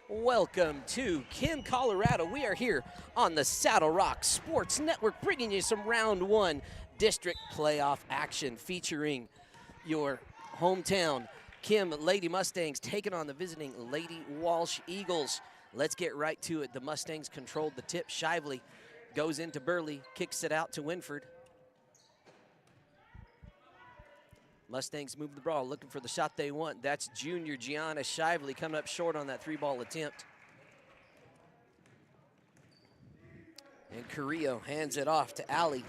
Welcome to Kim, Colorado. We are here on the Saddle Rock Sports Network, bringing you some round one district playoff action featuring your hometown Kim Lady Mustangs taking on the visiting Lady Walsh Eagles. Let's get right to it. The Mustangs controlled the tip. Shively goes into Burley, kicks it out to Winford. Mustangs move the ball, looking for the shot they want. That's junior Gianna Shively coming up short on that three-ball attempt. And Carrillo hands it off to Allie.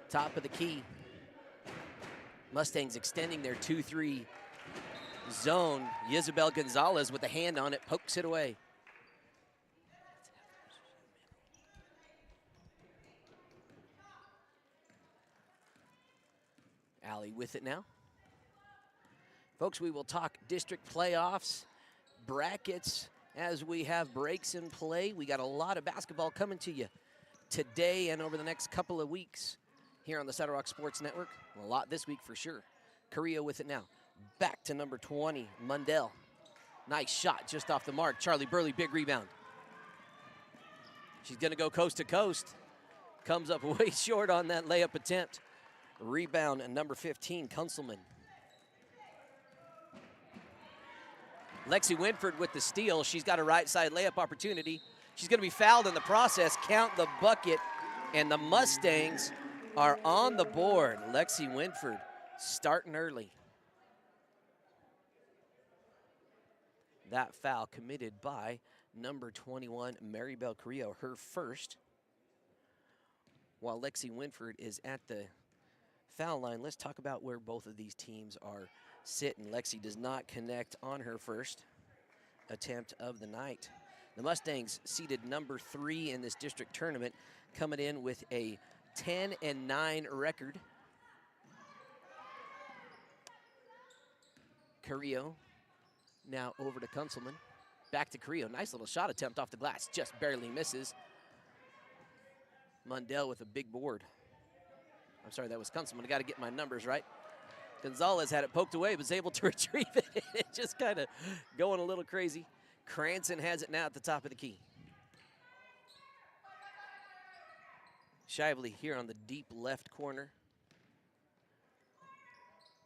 Top of the key. Mustangs extending their 2-3 zone. Isabel Gonzalez with a hand on it, pokes it away. Allie with it now. Folks, we will talk district playoffs, brackets, as we have breaks in play. We got a lot of basketball coming to you today and over the next couple of weeks here on the Saddle Rock Sports Network. A lot this week for sure. Carrillo with it now. Back to number 20, Mundell. Nice shot just off the mark. Charlie Burley, big rebound. She's gonna go coast to coast. Comes up way short on that layup attempt. Rebound and number 15, Kunselman. Lexi Winford with the steal. She's got a right side layup opportunity. She's gonna be fouled in the process. Count the bucket, and the Mustangs are on the board. Lexi Winford starting early. That foul committed by number 21, Maribel Carrillo, her first. While Lexi Winford is at the foul line, let's talk about where both of these teams are sitting. Lexi does not connect on her first attempt of the night. The Mustangs seeded number 3 in this district tournament, coming in with a 10-9 record. Carrillo now over to Kunselman. Back to Carrillo. Nice little shot attempt off the glass. Just barely misses. Mundell with a big board. I'm sorry, that was Kunselman. I got to get my numbers right. Gonzalez had it poked away, was able to retrieve it. It just kind of going a little crazy. Cranston has it now at the top of the key. Shively here on the deep left corner.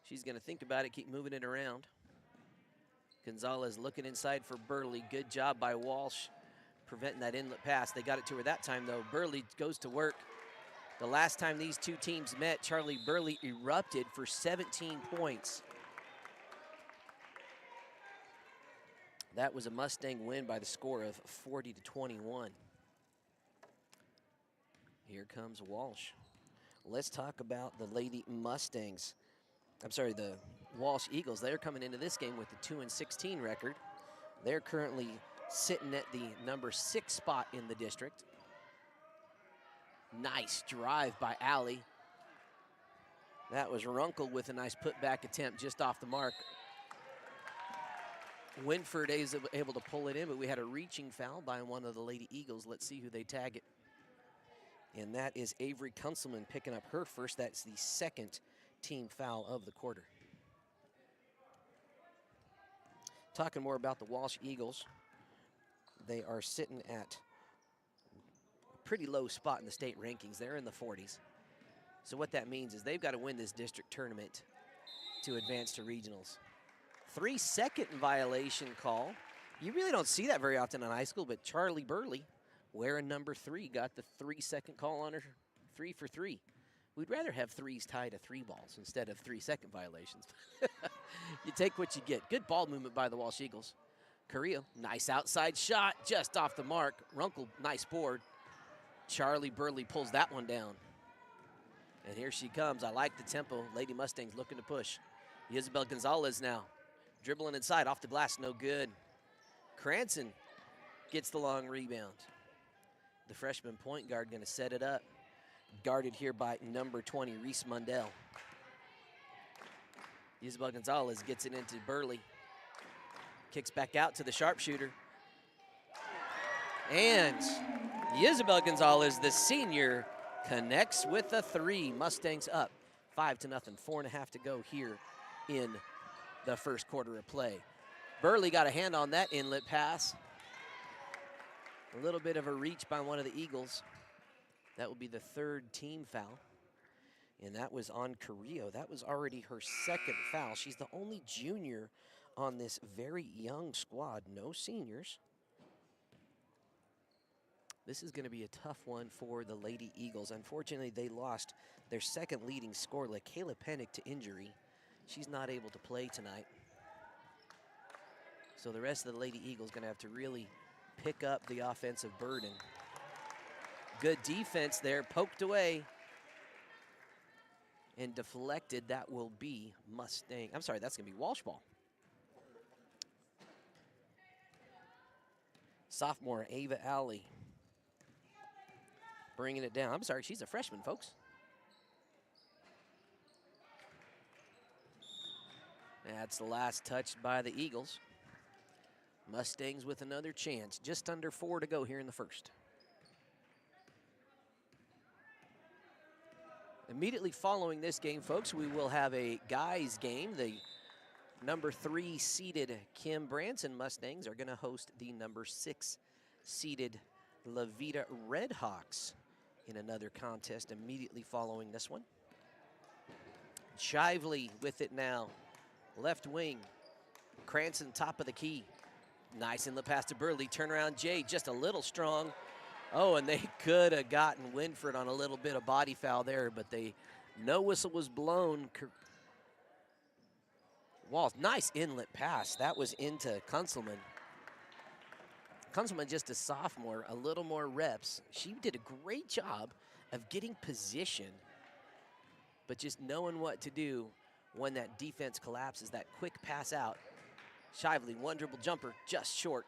She's going to think about it, keep moving it around. Gonzalez looking inside for Burley. Good job by Walsh preventing that inlet pass. They got it to her that time, though. Burley goes to work. The last time these two teams met, Charlie Burley erupted for 17 points. That was a Mustang win by the score of 40-21. Here comes Walsh. Let's talk about the Lady Mustangs. I'm sorry, the Walsh Eagles. They're coming into this game with a 2-16 record. They're currently sitting at the number 6 spot in the district. Nice drive by Allie. That was Runkle with a nice putback attempt just off the mark. Winford is able to pull it in, but we had a reaching foul by one of the Lady Eagles. Let's see who they tag it. And that is Avery Kunselman picking up her first. That's the second team foul of the quarter. Talking more about the Walsh Eagles. They are sitting at pretty low spot in the state rankings. They're in the 40s. So what that means is they've got to win this district tournament to advance to regionals. 3-second violation call. You really don't see that very often in high school, but Charlie Burley, wearing number 3, got the 3-second call on her 3 for 3. We'd rather have 3s tied to 3 balls instead of 3-second violations. You take what you get. Good ball movement by the Walsh Eagles. Carrillo, nice outside shot, just off the mark. Runkle, nice board. Charlie Burley pulls that one down. And here she comes. I like the tempo. Lady Mustangs looking to push. Isabel Gonzalez now. Dribbling inside, off the glass, no good. Cranston gets the long rebound. The freshman point guard gonna set it up. Guarded here by number 20, Reese Mundell. Isabel Gonzalez gets it into Burley. Kicks back out to the sharpshooter. And Isabel Gonzalez, the senior, connects with a 3. Mustangs up 5-0, 4.5 to go here in the first quarter of play. Burley got a hand on that inlet pass. A little bit of a reach by one of the Eagles. That will be the third team foul. And that was on Carrillo. That was already her second foul. She's the only junior on this very young squad. No seniors. This is going to be a tough one for the Lady Eagles. Unfortunately, they lost their second leading scorer, Kayla Pennick, to injury. She's not able to play tonight. So the rest of the Lady Eagles going to have to really pick up the offensive burden. Good defense there, poked away and deflected. That will be Mustang. I'm sorry, that's going to be Walsh ball. Sophomore Ava Alley bringing it down. I'm sorry, she's a freshman, folks. That's the last touch by the Eagles. Mustangs with another chance. Just under 4 to go here in the first. Immediately following this game, folks, we will have a guys game. The number 3 seeded Kim Branson Mustangs are going to host the number 6 seeded La Vida Redhawks in another contest immediately following this one. Shively with it now. Left wing. Cranston top of the key. Nice inlet pass to Burley. Turnaround Jay just a little strong. Oh, and they could have gotten Winford on a little bit of body foul there, but no whistle was blown. Walsh, nice inlet pass. That was into Kunzelman. Kunzelman, just a sophomore, a little more reps. She did a great job of getting position, but just knowing what to do when that defense collapses. That quick pass out. Shively, one dribble jumper, just short.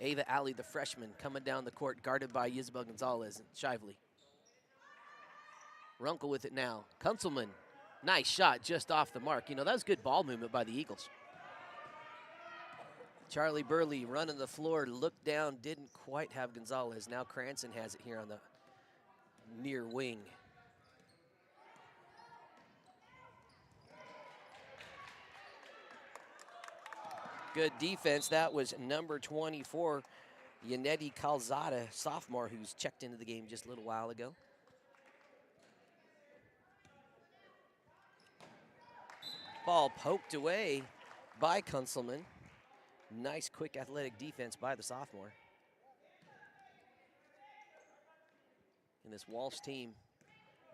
Ava Alley, the freshman, coming down the court, guarded by Isabel Gonzalez and Shively. Runkle with it now. Kunzelman, nice shot, just off the mark. You know, that was good ball movement by the Eagles. Charlie Burley running the floor, looked down, didn't quite have Gonzalez. Now Cranston has it here on the near wing. Good defense. That was number 24, Yannetti Calzada, sophomore, who's checked into the game just a little while ago. Ball poked away by Kunzelman. Nice, quick, athletic defense by the sophomore. And this Walsh team,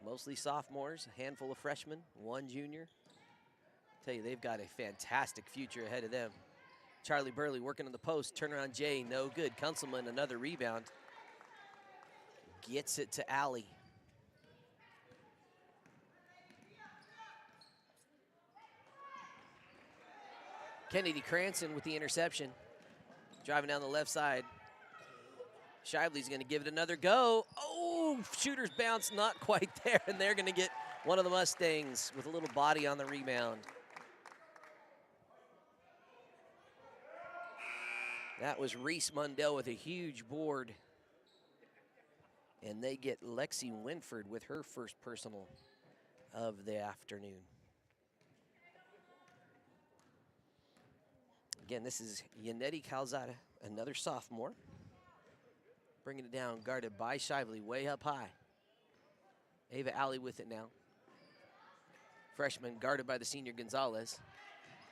mostly sophomores, a handful of freshmen, 1 junior. Tell you, they've got a fantastic future ahead of them. Charlie Burley working on the post, turnaround Jay, no good. Kunzelman, another rebound. Gets it to Alley. Kennedy Cranston with the interception. Driving down the left side. Shively's going to give it another go. Oh, shooter's bounce, not quite there, and they're going to get one of the Mustangs with a little body on the rebound. That was Reese Mundell with a huge board. And they get Lexi Winford with her first personal of the afternoon. Again, this is Yannetti Calzada, another sophomore. Bringing it down, guarded by Shively, way up high. Ava Alley with it now. Freshman guarded by the senior Gonzalez.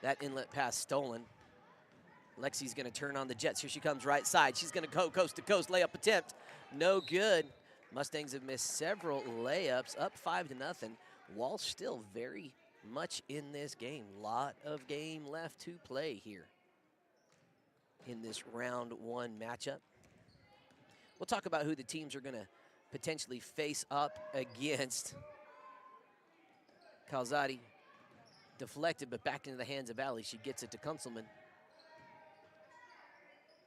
That inlet pass stolen. Lexi's going to turn on the Jets. Here she comes, right side. She's going to go coast to coast, layup attempt. No good. Mustangs have missed several layups, up 5-0. Walsh still very much in this game. Lot of game left to play here in this round 1 matchup. We'll talk about who the teams are going to potentially face up against. Calzadi deflected, but back into the hands of Alley. She gets it to Kunzelman.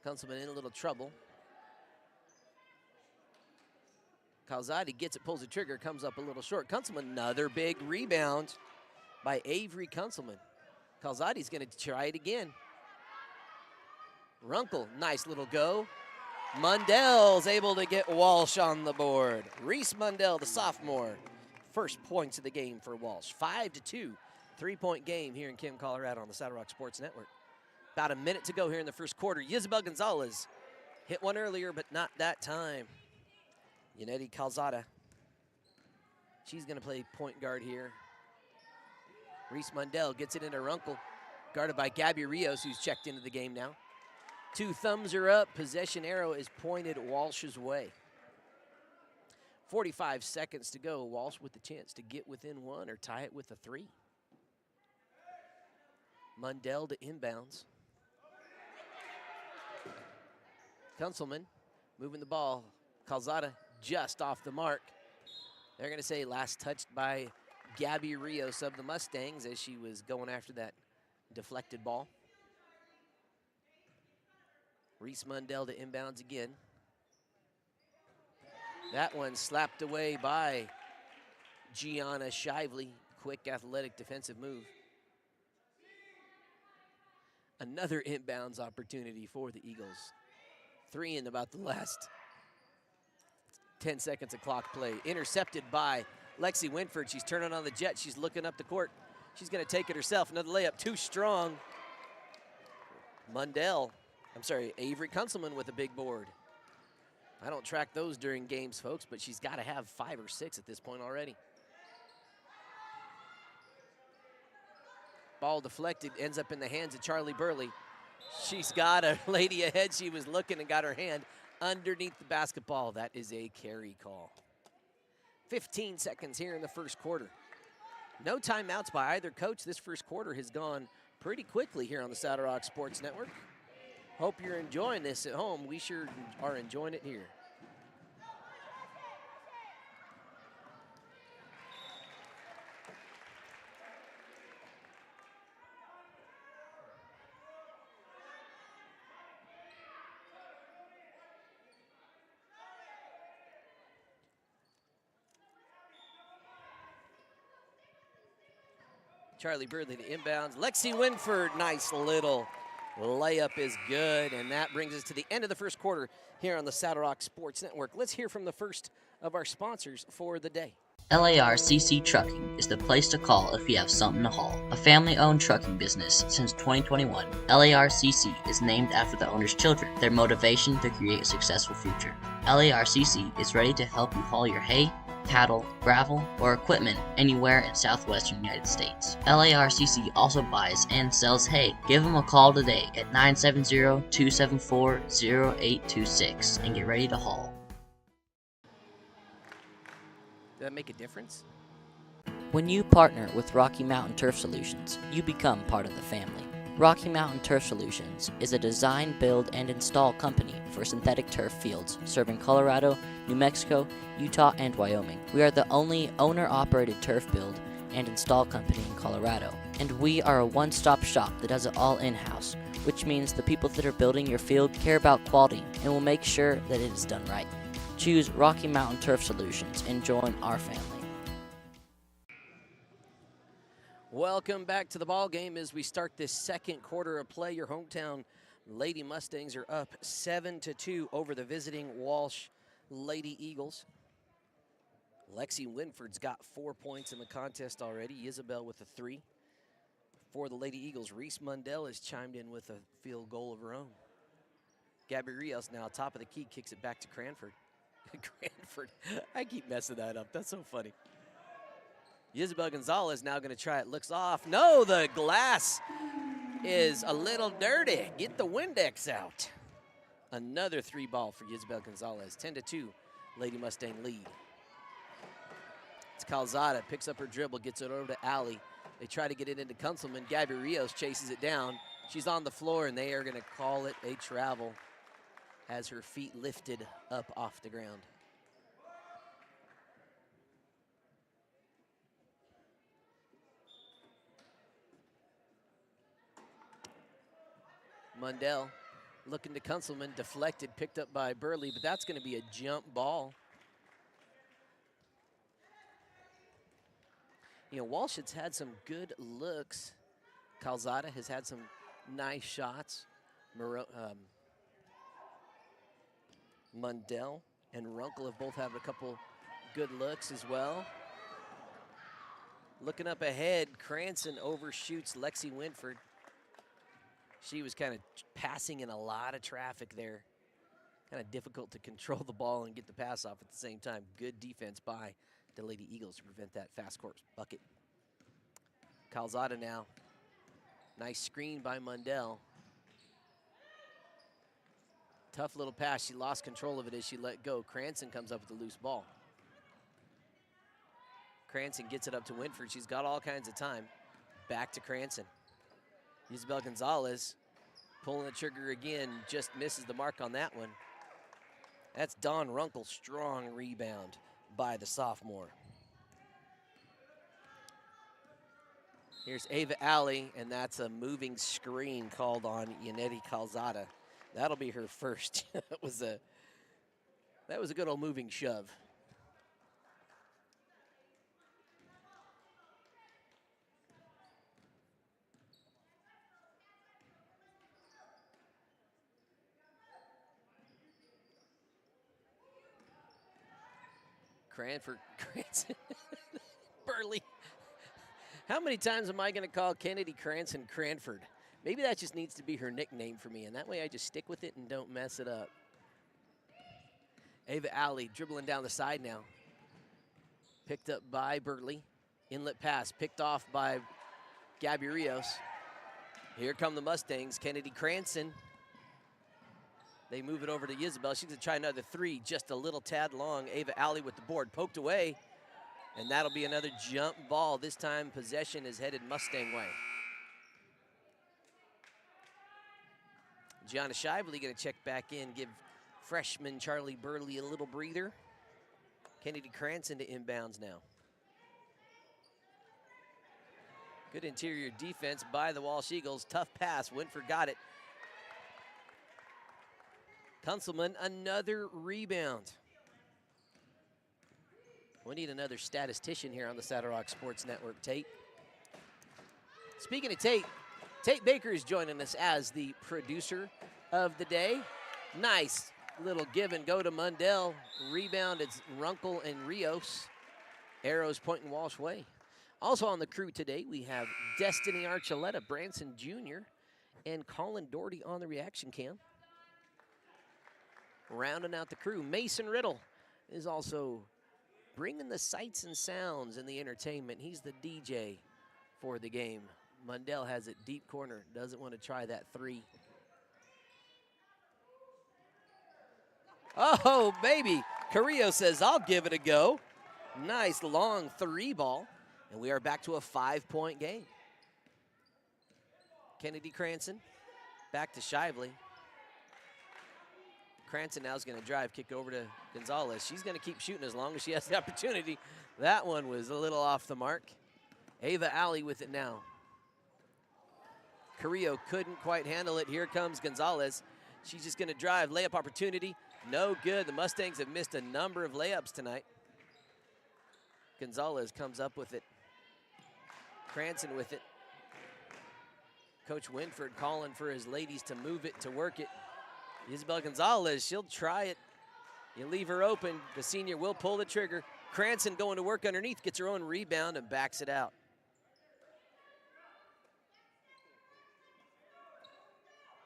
Kunzelman in a little trouble. Calzadi gets it, pulls the trigger, comes up a little short. Kunzelman, another big rebound by Avery Kunzelman. Calzadi's going to try it again. Runkle, nice little go. Mundell's able to get Walsh on the board. Reese Mundell, the sophomore. First points of the game for Walsh. 5-2 3-point game here in Kim, Colorado on the Saddle Rock Sports Network. About a minute to go here in the first quarter. Isabel Gonzalez hit one earlier, but not that time. Yaneti Calzada. She's going to play point guard here. Reese Mundell gets it into Runkle, guarded by Gabby Rios, who's checked into the game now. 2 thumbs are up. Possession arrow is pointed Walsh's way. 45 seconds to go. Walsh with the chance to get within 1 or tie it with a 3. Mundell to inbounds. Kunzelman moving the ball. Calzada just off the mark. They're going to say last touched by Gabby Rios of the Mustangs as she was going after that deflected ball. Reese Mundell to inbounds again. That one slapped away by Gianna Shively. Quick, athletic, defensive move. Another inbounds opportunity for the Eagles. 3 in about the last 10 seconds of clock play. Intercepted by Lexi Winford. She's turning on the jet. She's looking up the court. She's going to take it herself. Another layup, too strong. Avery Kunzelman with a big board. I don't track those during games, folks, but she's got to have 5 or 6 at this point already. Ball deflected, ends up in the hands of Charlie Burley. She's got a lady ahead. She was looking and got her hand underneath the basketball. That is a carry call. 15 seconds here in the first quarter. No timeouts by either coach. This first quarter has gone pretty quickly here on the Saddle Rock Sports Network. Hope you're enjoying this at home. We sure are enjoying it here. Charlie Burley to inbounds. Lexi Winford, nice little layup is good, and that brings us to the end of the first quarter here on the Saddle Rock Sports Network. Let's hear from the first of our sponsors for the day. LARCC Trucking is the place to call if you have something to haul. A family-owned trucking business since 2021, LARCC is named after the owner's children, their motivation to create a successful future. LARCC is ready to help you haul your hay, cattle, gravel, or equipment anywhere in southwestern United States. LARCC also buys and sells hay. Give them a call today at 970-274-0826 and get ready to haul. Did that make a difference? When you partner with Rocky Mountain Turf Solutions, you become part of the family. Rocky Mountain Turf Solutions is a design, build, and install company for synthetic turf fields serving Colorado, New Mexico, Utah, and Wyoming. We are the only owner-operated turf build and install company in Colorado, and we are a one-stop shop that does it all in-house, which means the people that are building your field care about quality and will make sure that it is done right. Choose Rocky Mountain Turf Solutions and join our family. Welcome back to the ball game as we start this second quarter of play. Your hometown Lady Mustangs are up 7-2 over the visiting Walsh Lady Eagles. Lexi Winford's got 4 points in the contest already. Isabel with a 3. For the Lady Eagles, Reese Mundell has chimed in with a field goal of her own. Gabby Rios now top of the key, kicks it back to Cranford. Cranford, I keep messing that up. That's so funny. Isabel Gonzalez now going to try it. Looks off. No, the glass is a little dirty. Get the Windex out. Another 3 ball for Isabel Gonzalez. 10-2, Lady Mustang lead. It's Calzada, picks up her dribble, gets it over to Alley. They try to get it into Kunzelman. Gabby Rios chases it down. She's on the floor, and they are going to call it a travel as her feet lifted up off the ground. Mundell looking to Kunzelman, deflected, picked up by Burley, but that's going to be a jump ball. You know, Walsh has had some good looks. Calzada has had some nice shots. Mundell and Runkle have both had a couple good looks as well. Looking up ahead, Cranston overshoots Lexi Winford. She was kind of passing in a lot of traffic there. Kind of difficult to control the ball and get the pass off at the same time. Good defense by the Lady Eagles to prevent that fast course bucket. Calzada now. Nice screen by Mundell. Tough little pass. She lost control of it as she let go. Cranston comes up with the loose ball. Cranston gets it up to Winford. She's got all kinds of time. Back to Cranston. Isabel Gonzalez pulling the trigger again. Just misses the mark on that one. That's Dawn Runkle. Strong rebound by the sophomore. Here's Ava Alley, and that's a moving screen called on Yannetti Calzada. That'll be her first. that was a good old moving shove. Cranford, Cranston, Burley. How many times am I going to call Kennedy Cranston Cranford? Maybe that just needs to be her nickname for me, and that way I just stick with it and don't mess it up. Ava Alley dribbling down the side now. Picked up by Burley. Inlet pass picked off by Gabby Rios. Here come the Mustangs. Kennedy Cranston. They move it over to Isabel. She's going to try another three, just a little tad long. Ava Alley with the board, poked away. And that'll be another jump ball. This time possession is headed Mustang way. Gianna Shively going to check back in, give freshman Charlie Burley a little breather. Kennedy Cranston to inbounds now. Good interior defense by the Walsh Eagles. Tough pass, Winford got it. Kunzelman, another rebound. We need another statistician here on the Saddle Rock Sports Network, Tate. Speaking of Tate, Tate Baker is joining us as the producer of the day. Nice little give and go to Mundell. Rebound, it's Runkle and Rios. Arrows pointing Walsh way. Also on the crew today, we have Destiny Archuleta, Branson Jr., and Colin Doherty on the reaction cam. Rounding out the crew, Mason Riddle is also bringing the sights and sounds and the entertainment. He's the DJ for the game. Mundell has it deep corner, doesn't want to try that three. Oh, baby. Carrillo says, I'll give it a go. Nice long three ball, and we are back to a 5-point game. Kennedy Cranston, back to Shively. Cranston now is going to drive, kick over to Gonzalez. She's going to keep shooting as long as she has the opportunity. That one was a little off the mark. Ava Alley with it now. Carrillo couldn't quite handle it. Here comes Gonzalez. She's just going to drive, layup opportunity. No good. The Mustangs have missed a number of layups tonight. Gonzalez comes up with it. Cranston with it. Coach Winford calling for his ladies to move it, to work it. Isabel Gonzalez, she'll try it. You leave her open, the senior will pull the trigger. Cranston going to work underneath, gets her own rebound and backs it out.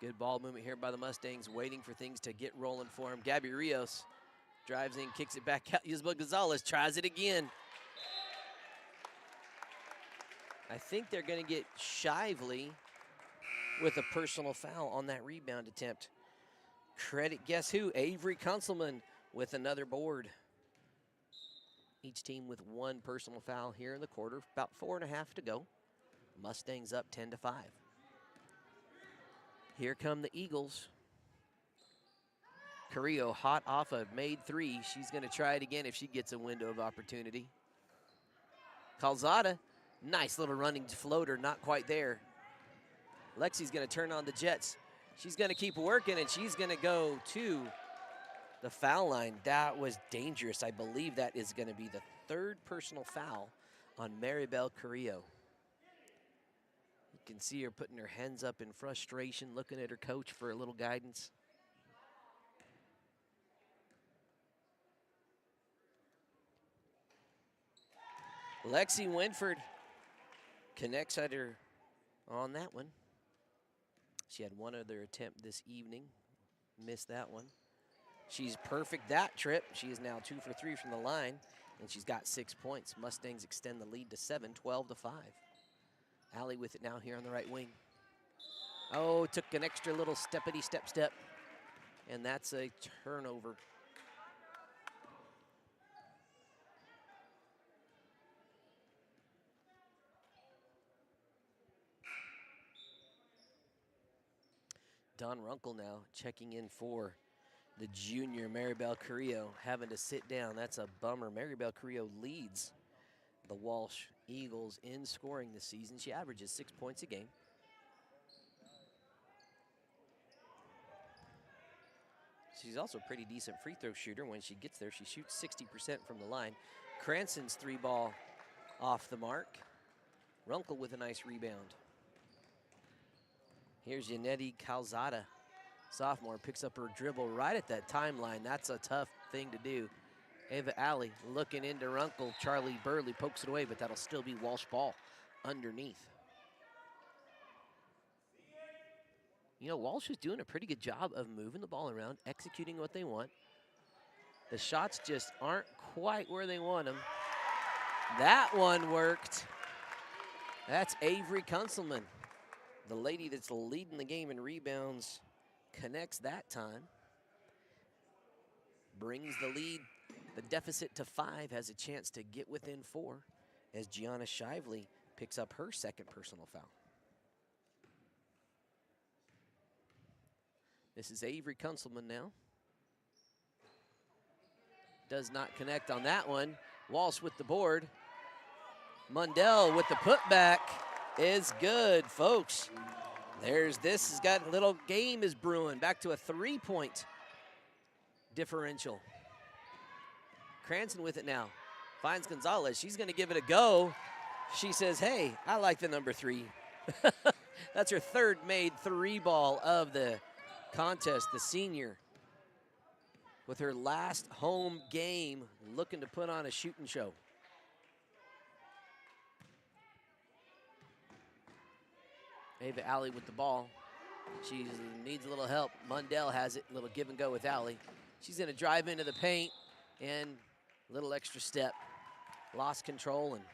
Good ball movement here by the Mustangs, waiting for things to get rolling for him. Gabby Rios drives in, kicks it back out. Isabel Gonzalez tries it again. I think they're going to get Shively with a personal foul on that rebound attempt. Credit, guess who? Avery Kunzelman with another board. Each team with one personal foul here in the quarter. About 4.5 to go. Mustangs up 10-5. Here come the Eagles. Carrillo hot off a made three. She's going to try it again if she gets a window of opportunity. Calzada, nice little running floater, not quite there. Lexi's going to turn on the Jets. She's going to keep working, and she's going to go to the foul line. That was dangerous. I believe that is going to be the third personal foul on Maribel Carrillo. You can see her putting her hands up in frustration, looking at her coach for a little guidance. Lexi Winford Connects at her on that one. She had one other attempt this evening. Missed that one. She's perfect that trip. She is now 2 for 3 from the line, and she's got 6 points. Mustangs extend the lead to 7, 12-5. Allie with it now here on the right wing. Oh, took an extra little steppity step, and that's a turnover. Don Runkle now checking in for the junior Maribel Carrillo, having to sit down. That's a bummer. Maribel Carrillo leads the Walsh Eagles in scoring this season. She averages 6 points a game. She's also a pretty decent free throw shooter. When she gets there, she shoots 60% from the line. Cranston's 3 ball off the mark. Runkle with a nice rebound. Here's Yannetti Calzada, sophomore, picks up her dribble right at that timeline. That's a tough thing to do. Ava Alley looking into Runkle. Charlie Burley pokes it away, but that'll still be Walsh ball underneath. You know, Walsh is doing a pretty good job of moving the ball around, executing what they want. The shots just aren't quite where they want them. That one worked. That's Avery Kunselman, the lady that's leading the game in rebounds, connects that time. Brings the lead, the deficit to 5, has a chance to get within 4 as Gianna Shively picks up her second personal foul. This is Avery Kunselman now. Does not connect on that one. Walsh with the board. Mundell with the putback is good, folks. This has got a little game is brewing. Back to a 3-point differential. Cranston with it now. Finds Gonzalez. She's going to give it a go. She says, hey, I like the number 3. That's her third made 3 ball of the contest, the senior. With her last home game, looking to put on a shooting show. Ava Alley with the ball. She needs a little help. Mundell has it, a little give and go with Alley. She's gonna drive into the paint and a little extra step. Lost control and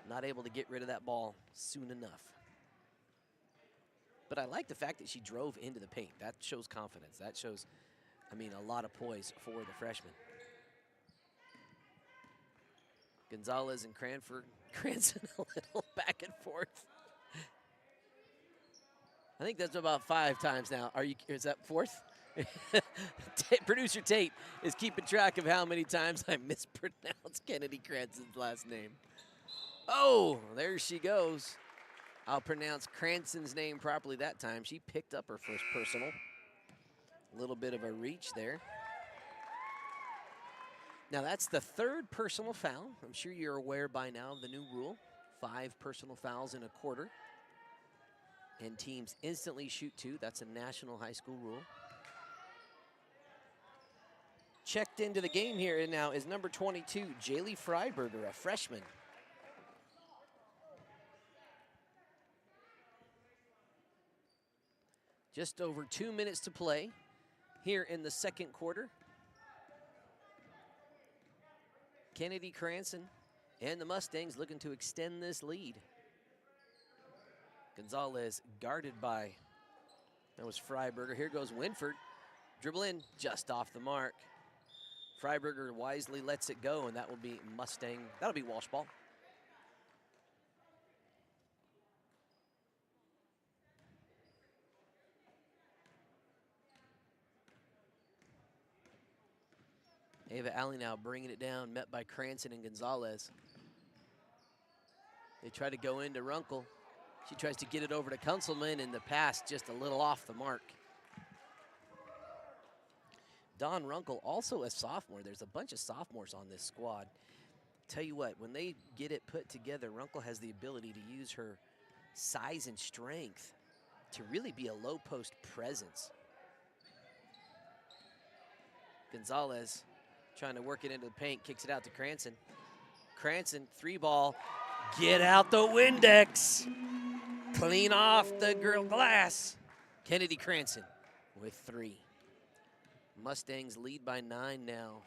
not able to get rid of that ball soon enough. But I like the fact that she drove into the paint. That shows confidence. That shows, I mean, a lot of poise for the freshman. Gonzalez and Cranston a little back and forth. I think that's about 5 times now. Is that 4th? Producer Tate is keeping track of how many times I mispronounced Kennedy Cranston's last name. Oh, there she goes. I'll pronounce Cranston's name properly that time. She picked up her first personal. A little bit of a reach there. Now that's the 3rd personal foul. I'm sure you're aware by now of the new rule. 5 personal fouls in a quarter. And teams instantly shoot 2. That's a national high school rule. Checked into the game here now is number 22, Jaylee Freiberger, a freshman. Just over 2 minutes to play here in the second quarter. Kennedy Cranston and the Mustangs looking to extend this lead. Gonzalez guarded by, that was Freiberger. Here goes Winford. Dribble in, just off the mark. Freiberger wisely lets it go, and that will be Mustang. That'll be Walsh ball. Ava Alley now bringing it down, met by Cranston and Gonzalez. They try to go into Runkle. She tries to get it over to Kunselman, and the pass just a little off the mark. Don Runkle, also a sophomore. There's a bunch of sophomores on this squad. Tell you what, when they get it put together, Runkle has the ability to use her size and strength to really be a low post presence. Gonzalez trying to work it into the paint, kicks it out to Cranston. Cranston, 3 ball, Get out the Windex. Clean off the grill glass. Kennedy Cranston with 3. Mustangs lead by 9 now.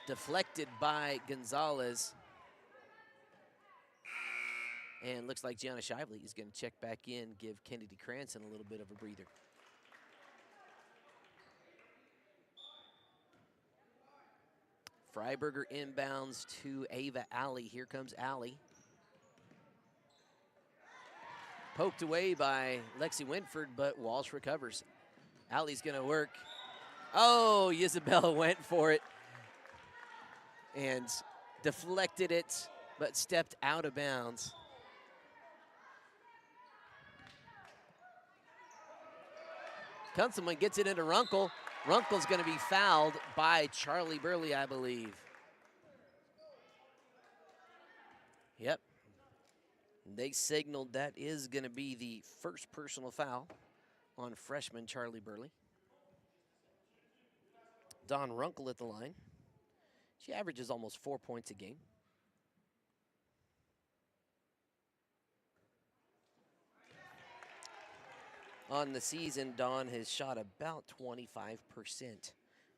Deflected by Gonzalez. And looks like Gianna Shively is going to check back in, give Kennedy Cranston a little bit of a breather. Freiberger inbounds to Ava Alley. Here comes Alley. Poked away by Lexi Winford, but Walsh recovers. Alley's going to work. Oh, Isabel went for it and deflected it, but stepped out of bounds. Kunzelman gets it into Runkle. Runkle's going to be fouled by Charlie Burley, I believe. Yep. They signaled that is going to be the first personal foul on freshman Charlie Burley. Dawn Runkle at the line. She averages almost 4 points a game. On the season, Dawn has shot about 25%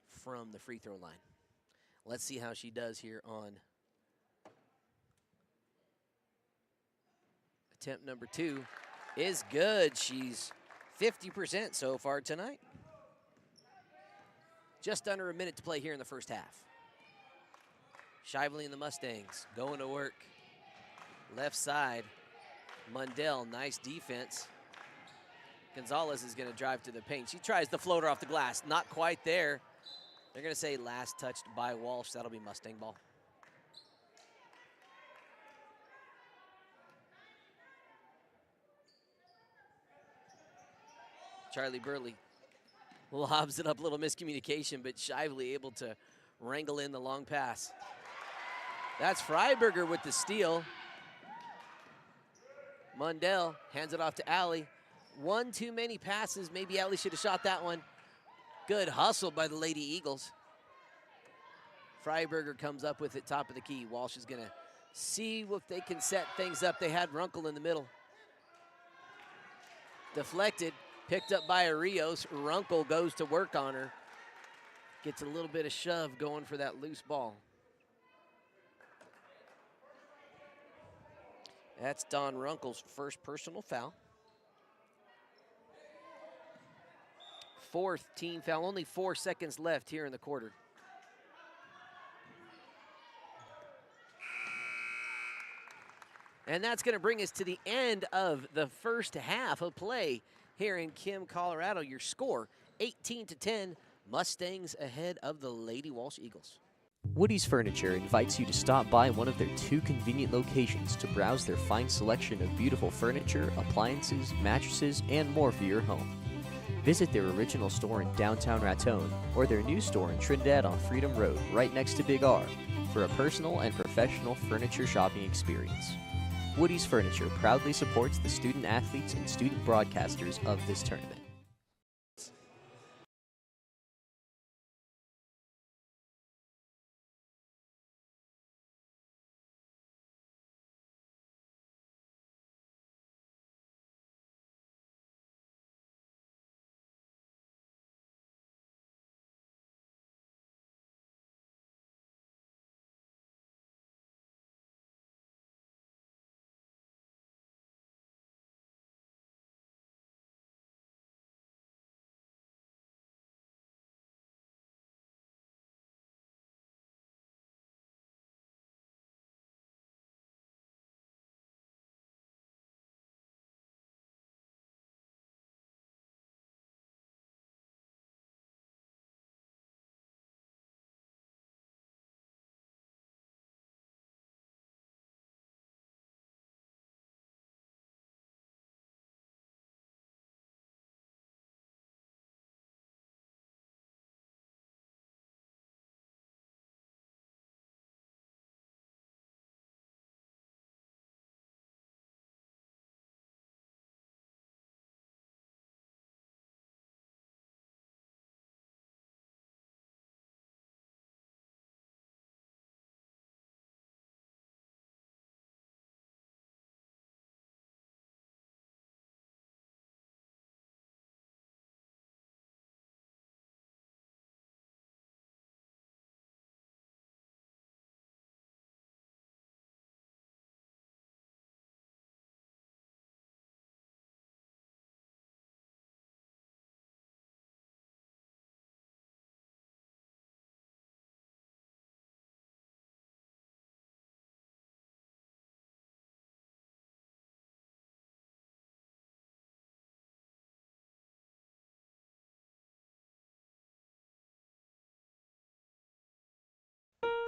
from the free throw line. Let's see how she does here on attempt number 2. Is good. She's 50% so far tonight. Just under a minute to play here in the first half. Shively and the Mustangs going to work. Left side, Mundell, nice defense. Gonzalez is going to drive to the paint. She tries the floater off the glass. Not quite there. They're going to say last touched by Walsh. That'll be Mustang ball. Charlie Burley lobs it up, a little miscommunication, but Shively able to wrangle in the long pass. That's Freiberger with the steal. Mundell hands it off to Alley. One too many passes. Maybe Alley should have shot that one. Good hustle by the Lady Eagles. Freiberger comes up with it, top of the key. Walsh is going to see if they can set things up. They had Runkle in the middle. Deflected, picked up by Arios. Runkle goes to work on her. Gets a little bit of shove going for that loose ball. That's Dawn Runkle's first personal foul. 4th team foul, only 4 seconds left here in the quarter. And that's going to bring us to the end of the first half of play here in Kim, Colorado. Your score, 18-10, Mustangs ahead of the Lady Walsh Eagles. Woody's Furniture invites you to stop by one of their 2 convenient locations to browse their fine selection of beautiful furniture, appliances, mattresses, and more for your home. Visit their original store in downtown Raton or their new store in Trinidad on Freedom Road, right next to Big R, for a personal and professional furniture shopping experience. Woody's Furniture proudly supports the student athletes and student broadcasters of this tournament.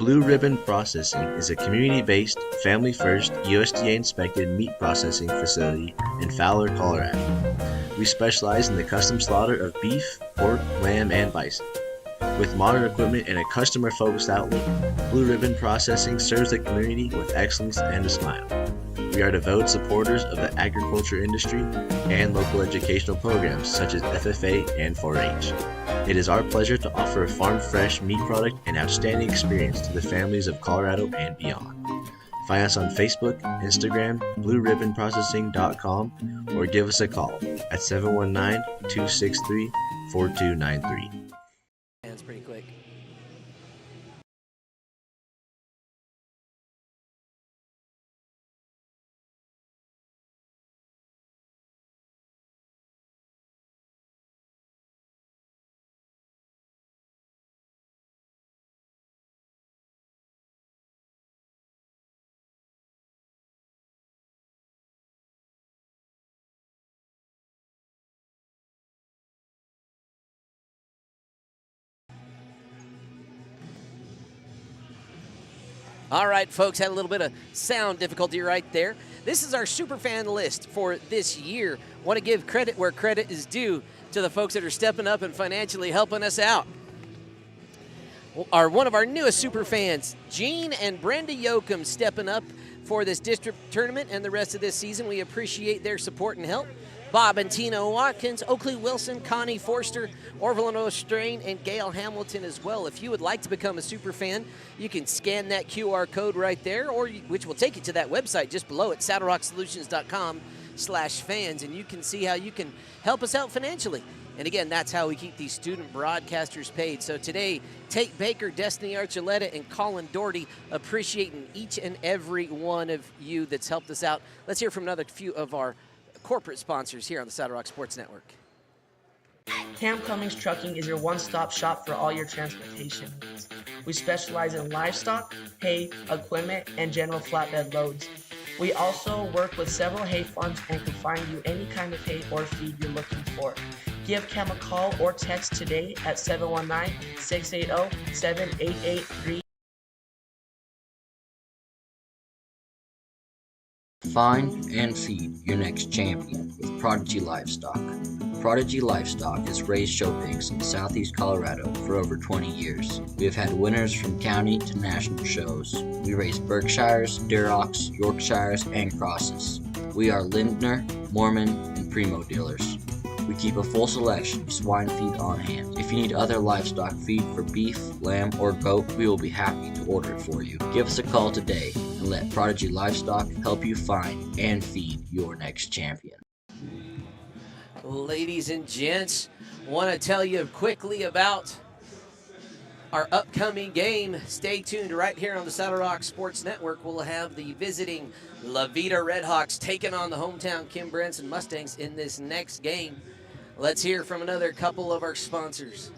Blue Ribbon Processing is a community-based, family-first, USDA-inspected meat processing facility in Fowler, Colorado. We specialize in the custom slaughter of beef, pork, lamb, and bison. With modern equipment and a customer-focused outlook, Blue Ribbon Processing serves the community with excellence and a smile. We are devoted supporters of the agriculture industry and local educational programs such as FFA and 4-H. It is our pleasure to offer a farm-fresh meat product and outstanding experience to the families of Colorado and beyond. Find us on Facebook, Instagram, blueribbonprocessing.com, or give us a call at 719-263-4293. That's pretty quick. All right, folks, had a little bit of sound difficulty right there. This is our superfan list for this year. Want to give credit where credit is due to the folks that are stepping up and financially helping us out. One of our newest superfans, Gene and Brenda Yoakum, stepping up for this district tournament and the rest of this season. We appreciate their support and help. Bob and Tina Watkins, Oakley Wilson, Connie Forster, Orville O'Strain, and Gail Hamilton as well. If you would like to become a super fan, you can scan that QR code right there, which will take you to that website just below it, saddlerocksolutions.com/fans, and you can see how you can help us out financially. And again, that's how we keep these student broadcasters paid. So today, Tate Baker, Destiny Archuleta, and Colin Doherty, appreciating each and every one of you that's helped us out. Let's hear from another few of our corporate sponsors here on the Saddle Rock Sports Network. Cummings Trucking is your one-stop shop for all your transportation needs. We specialize in livestock, hay, equipment, and general flatbed loads. We also work with several hay farms and can find you any kind of hay or feed you're looking for. Give Cam a call or text today at 719-680-7883. Find and feed your next champion with Prodigy Livestock. Prodigy Livestock has raised show pigs in southeast Colorado for over 20 years. We have had winners from county to national shows. We raise Berkshires, Durocs, Yorkshires, and Crosses. We are Lindner, Mormon, and Primo dealers. We keep a full selection of swine feed on hand. If you need other livestock feed for beef, lamb, or goat, we will be happy to order it for you. Give us a call today and let Prodigy Livestock help you find and feed your next champion. Ladies and gents, want to tell you quickly about our upcoming game. Stay tuned right here on the Saddle Rock Sports Network. We'll have the visiting La Vida Redhawks taking on the hometown Kim Branson Mustangs in this next game. Let's hear from another couple of our sponsors.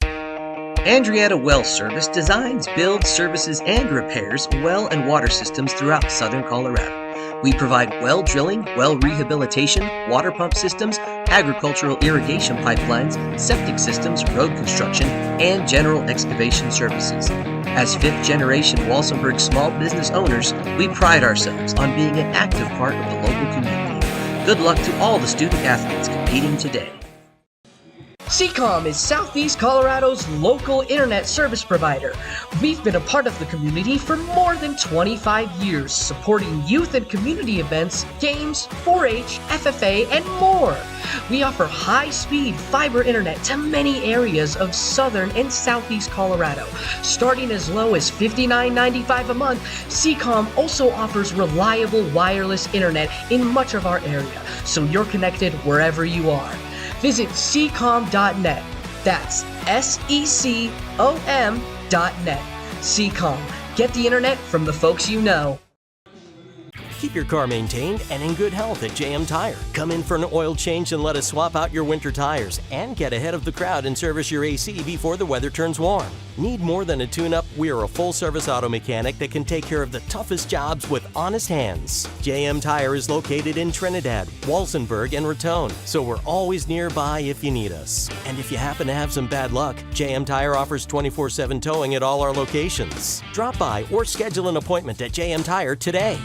Andreatta Well Service designs, builds, services, and repairs well and water systems throughout southern Colorado. We provide well drilling, well rehabilitation, water pump systems, agricultural irrigation pipelines, septic systems, road construction, and general excavation services. As fifth-generation Walsenburg small business owners, we pride ourselves on being an active part of the local community. Good luck to all the student athletes competing today. SECOM is Southeast Colorado's local internet service provider. We've been a part of the community for more than 25 years, supporting youth and community events, games, 4-H, FFA, and more. We offer high-speed fiber internet to many areas of southern and southeast Colorado. Starting as low as $59.95 a month, SECOM also offers reliable wireless internet in much of our area, so you're connected wherever you are. Visit secom.net. That's SECOM.net. SECOM. Get the internet from the folks you know. Keep your car maintained and in good health at JM Tire. Come in for an oil change and let us swap out your winter tires, and get ahead of the crowd and service your AC before the weather turns warm. Need more than a tune-up? We are a full-service auto mechanic that can take care of the toughest jobs with honest hands. JM Tire is located in Trinidad, Walsenburg, and Raton, so we're always nearby if you need us. And if you happen to have some bad luck, JM Tire offers 24/7 towing at all our locations. Drop by or schedule an appointment at JM Tire today.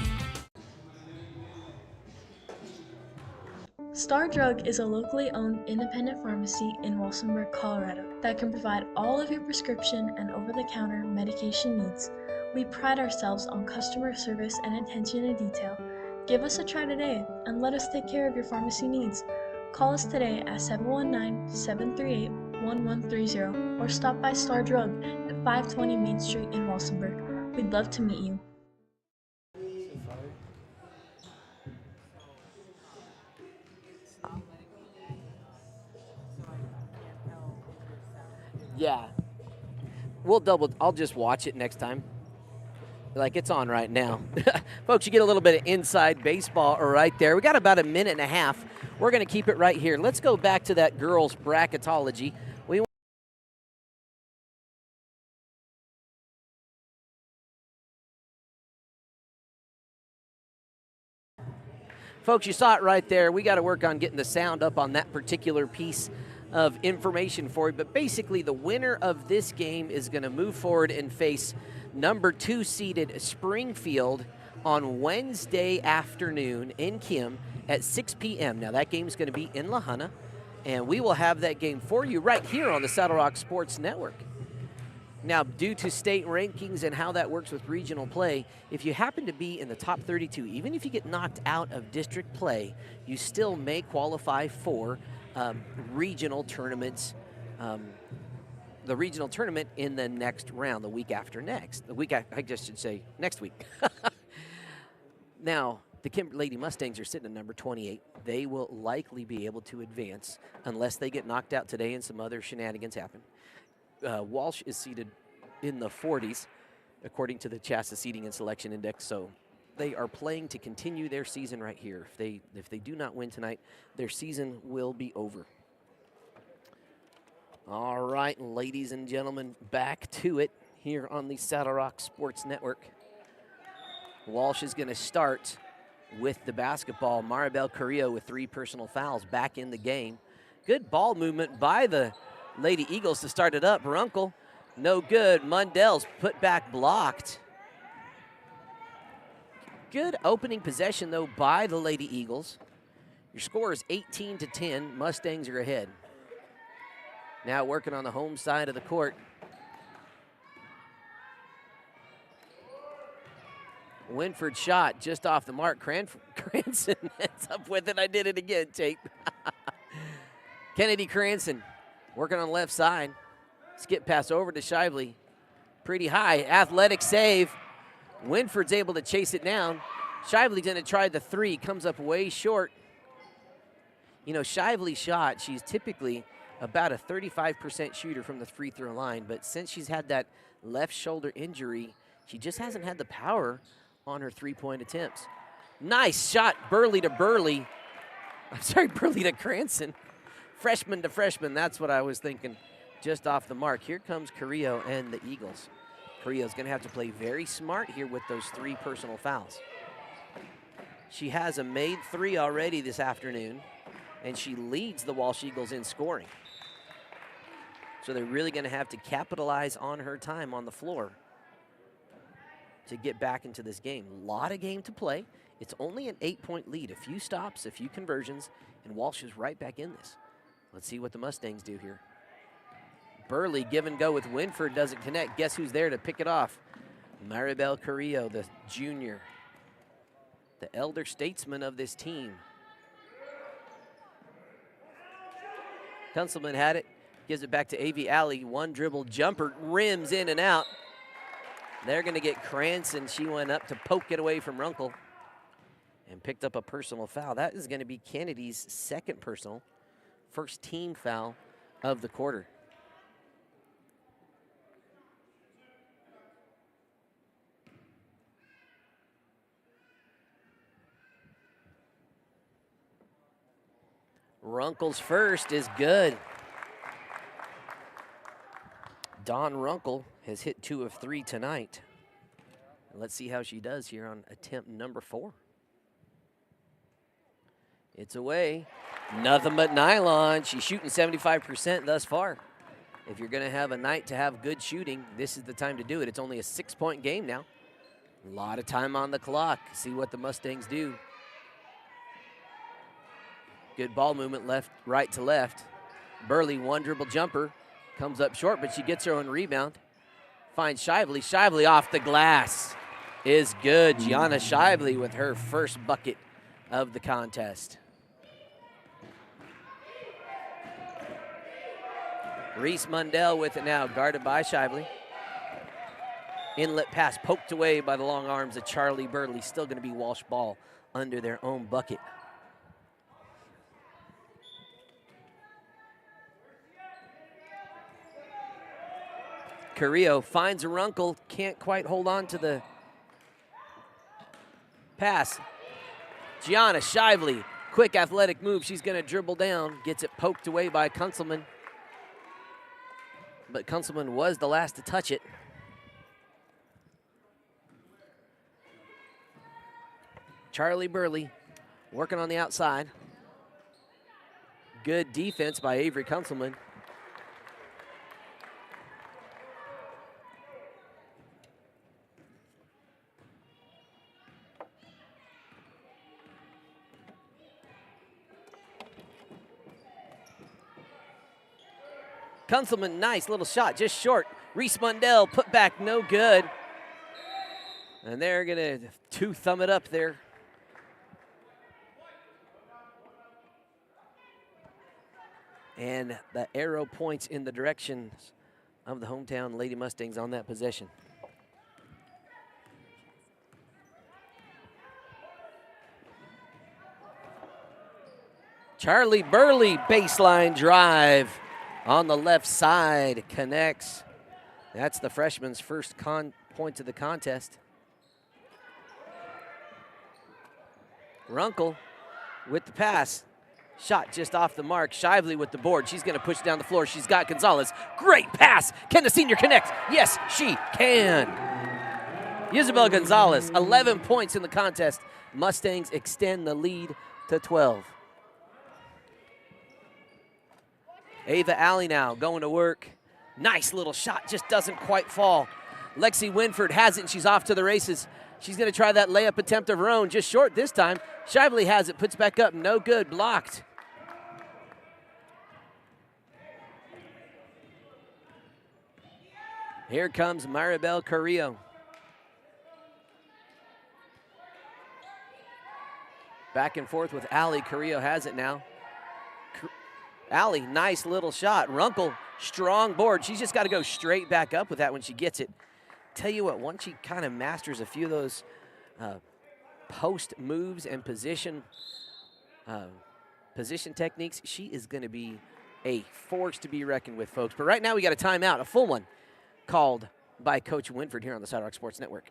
Star Drug is a locally owned independent pharmacy in Walsenburg, Colorado that can provide all of your prescription and over-the-counter medication needs. We pride ourselves on customer service and attention to detail. Give us a try today and let us take care of your pharmacy needs. Call us today at 719-738-1130 or stop by Star Drug at 520 Main Street in Walsenburg. We'd love to meet you. Yeah. I'll just watch it next time. Like, it's on right now. Folks, you get a little bit of inside baseball right there. We got about a minute and a half. We're going to keep it right here. Let's go back to that girls' bracketology. Folks, you saw it right there. We got to work on getting the sound up on that particular piece of information for you. But basically, the winner of this game is going to move forward and face number 2 seeded Springfield on Wednesday afternoon in Kim at 6 p.m. Now, that game is going to be in La Junta, and we will have that game for you right here on the Saddle Rock Sports Network. Now, due to state rankings and how that works with regional play, if you happen to be in the top 32, even if you get knocked out of district play, you still may qualify for regional tournaments, the regional tournament in the next round, the week after next. I just should say next week. Now, the Kim Lady Mustangs are sitting at number 28. They will likely be able to advance unless they get knocked out today and some other shenanigans happen. Walsh is seated in the 40s, according to the Chassa Seating and Selection Index, so they are playing to continue their season right here. If they do not win tonight, their season will be over. All right, ladies and gentlemen, back to it here on the Saddle Rock Sports Network. Walsh is going to start with the basketball. Maribel Carrillo with 3 personal fouls back in the game. Good ball movement by the Lady Eagles to start it up. Runkle, no good. Mundell's put back blocked. Good opening possession, though, by the Lady Eagles. Your score is 18-10. Mustangs are ahead. Now working on the home side of the court. Winford shot just off the mark. Cranston ends up with it. I did it again, Tate. Kennedy Cranston working on the left side. Skip pass over to Shively. Pretty high. Athletic save. Winford's able to chase it down. Shively's going to try the 3. Comes up way short. You know, Shively's shot, she's typically about a 35% shooter from the free throw line, but since she's had that left shoulder injury, she just hasn't had the power on her 3-point attempts. Nice shot, Burley to Burley. I'm sorry, Burley to Cranston. Freshman to freshman, that's what I was thinking. Just off the mark. Here comes Carrillo and the Eagles. Carrillo's going to have to play very smart here with those 3 personal fouls. She has a made 3 already this afternoon, and she leads the Walsh Eagles in scoring. So they're really going to have to capitalize on her time on the floor to get back into this game. A lot of game to play. It's only an 8-point lead. A few stops, a few conversions, and Walsh is right back in this. Let's see what the Mustangs do here. Burley give and go with Winford, doesn't connect. Guess who's there to pick it off? Maribel Carrillo, the junior, the elder statesman of this team. Kunselman had it, gives it back to A.V. Alley. 1 dribble jumper, rims in and out. They're going to get Cranston. She went up to poke it away from Runkle and picked up a personal foul. That is going to be Kennedy's 2nd personal, first team foul of the quarter. Runkle's first is good. Dawn Runkle has hit 2 of 3 tonight. Let's see how she does here on attempt number 4. It's away. Nothing but nylon. She's shooting 75% thus far. If you're going to have a night to have good shooting, this is the time to do it. It's only a 6-point game now. A lot of time on the clock. See what the Mustangs do. Good ball movement right to left. Burley, one dribble jumper. Comes up short, but she gets her own rebound. Finds Shively. Shively off the glass is good. Gianna Shively with her first bucket of the contest. Reese Mundell with it now, guarded by Shively. Inlet pass poked away by the long arms of Charlie Burley. Still going to be Walsh ball under their own bucket. Carrillo finds a Runkle, can't quite hold on to the pass. Gianna Shively, quick athletic move. She's going to dribble down, gets it poked away by Kunzelman. But Kunzelman was the last to touch it. Charlie Burley working on the outside. Good defense by Avery Kunzelman. Kunzelman, nice little shot, just short. Reese Mundell, put back, no good. And they're gonna thumb it up there. And the arrow points in the direction of the hometown Lady Mustangs on that possession. Charlie Burley, baseline drive. On the left side, connects. That's the freshman's first point of the contest. Runkle with the pass. Shot just off the mark. Shively with the board. She's going to push down the floor. She's got Gonzalez. Great pass. Can the senior connect? Yes, she can. Isabel Gonzalez, 11 points in the contest. Mustangs extend the lead to 12. Ava Alley now going to work. Nice little shot, just doesn't quite fall. Lexi Winford has it, and she's off to the races. She's going to try that layup attempt of her own, just short this time. Shively has it, puts back up, no good, blocked. Here comes Maribel Carrillo. Back and forth with Alley. Carrillo has it now. Alley, nice little shot. Runkle, strong board. She's just got to go straight back up with that when she gets it. Tell you what, once she kind of masters a few of those post moves and position techniques, she is going to be a force to be reckoned with, folks. But right now we got a timeout, a full one, called by Coach Winford here on the Sidewalk Sports Network.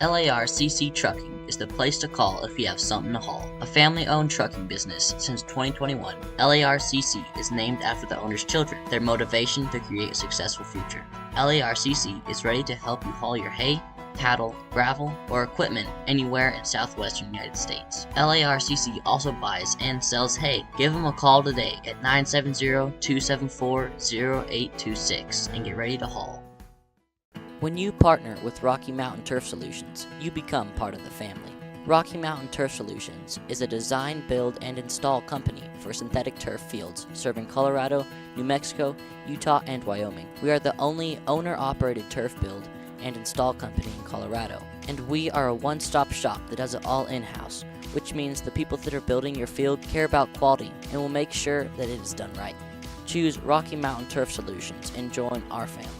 LARCC Trucking is the place to call if you have something to haul. A family-owned trucking business since 2021, LARCC is named after the owner's children, their motivation to create a successful future. LARCC is ready to help you haul your hay, cattle, gravel, or equipment anywhere in southwestern United States. LARCC also buys and sells hay. Give them a call today at 970-274-0826 and get ready to haul. When you partner with Rocky Mountain Turf Solutions, you become part of the family. Rocky Mountain Turf Solutions is a design, build, and install company for synthetic turf fields serving Colorado, New Mexico, Utah, and Wyoming. We are the only owner-operated turf build and install company in Colorado, and we are a one-stop shop that does it all in-house, which means the people that are building your field care about quality and will make sure that it is done right. Choose Rocky Mountain Turf Solutions and join our family.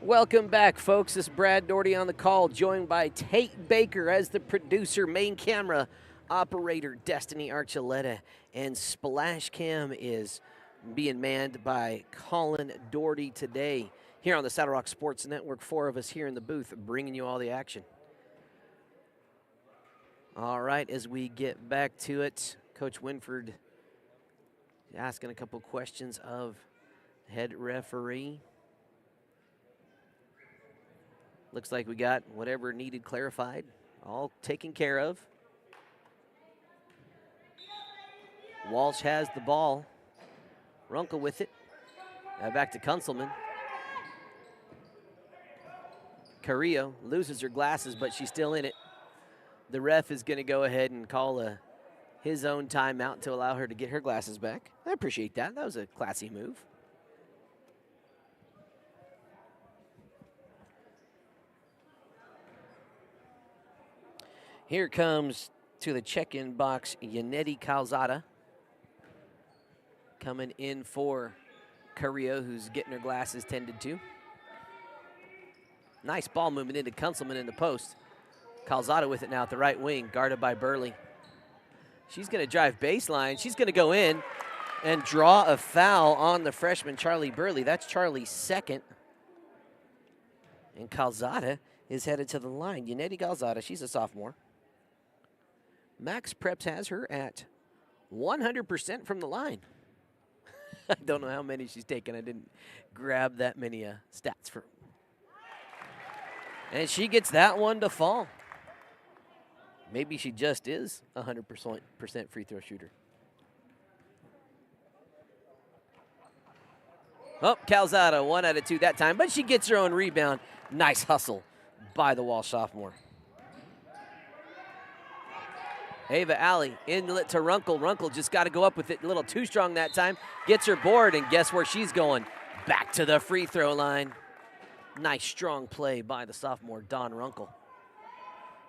Welcome back, folks. This is Brad Doherty on the call, joined by Tate Baker as the producer, main camera operator, Destiny Archuleta, and Splash Cam is being manned by Colin Doherty today. Here on the Saddle Rock Sports Network, 4 of us here in the booth bringing you all the action. All right, as we get back to it, Coach Winford asking a couple questions of head referee. Looks like we got whatever needed clarified, all taken care of. Walsh has the ball. Runkle with it. Back to Kunzelman. Carrillo loses her glasses, but she's still in it. The ref is going to go ahead and call his own timeout to allow her to get her glasses back. I appreciate that. That was a classy move. Here comes to the check-in box, Yannetti Calzada. Coming in for Carrillo, who's getting her glasses tended to. Nice ball movement into Kunzelman in the post. Calzada with it now at the right wing, guarded by Burley. She's going to drive baseline. She's going to go in and draw a foul on the freshman, Charlie Burley. That's Charlie's second. And Calzada is headed to the line. Yannetti Calzada, she's a sophomore. Max Preps has her at 100% from the line. I don't know how many she's taken. I didn't grab that many stats for. And she gets that one to fall. Maybe she just is a 100% free throw shooter. Oh, Calzada, 1 out of 2 that time, but she gets her own rebound. Nice hustle by the Walsh sophomore. Ava Alley, inlet to Runkle. Runkle just got to go up with it a little too strong that time. Gets her board, and guess where she's going? Back to the free throw line. Nice strong play by the sophomore, Dawn Runkle.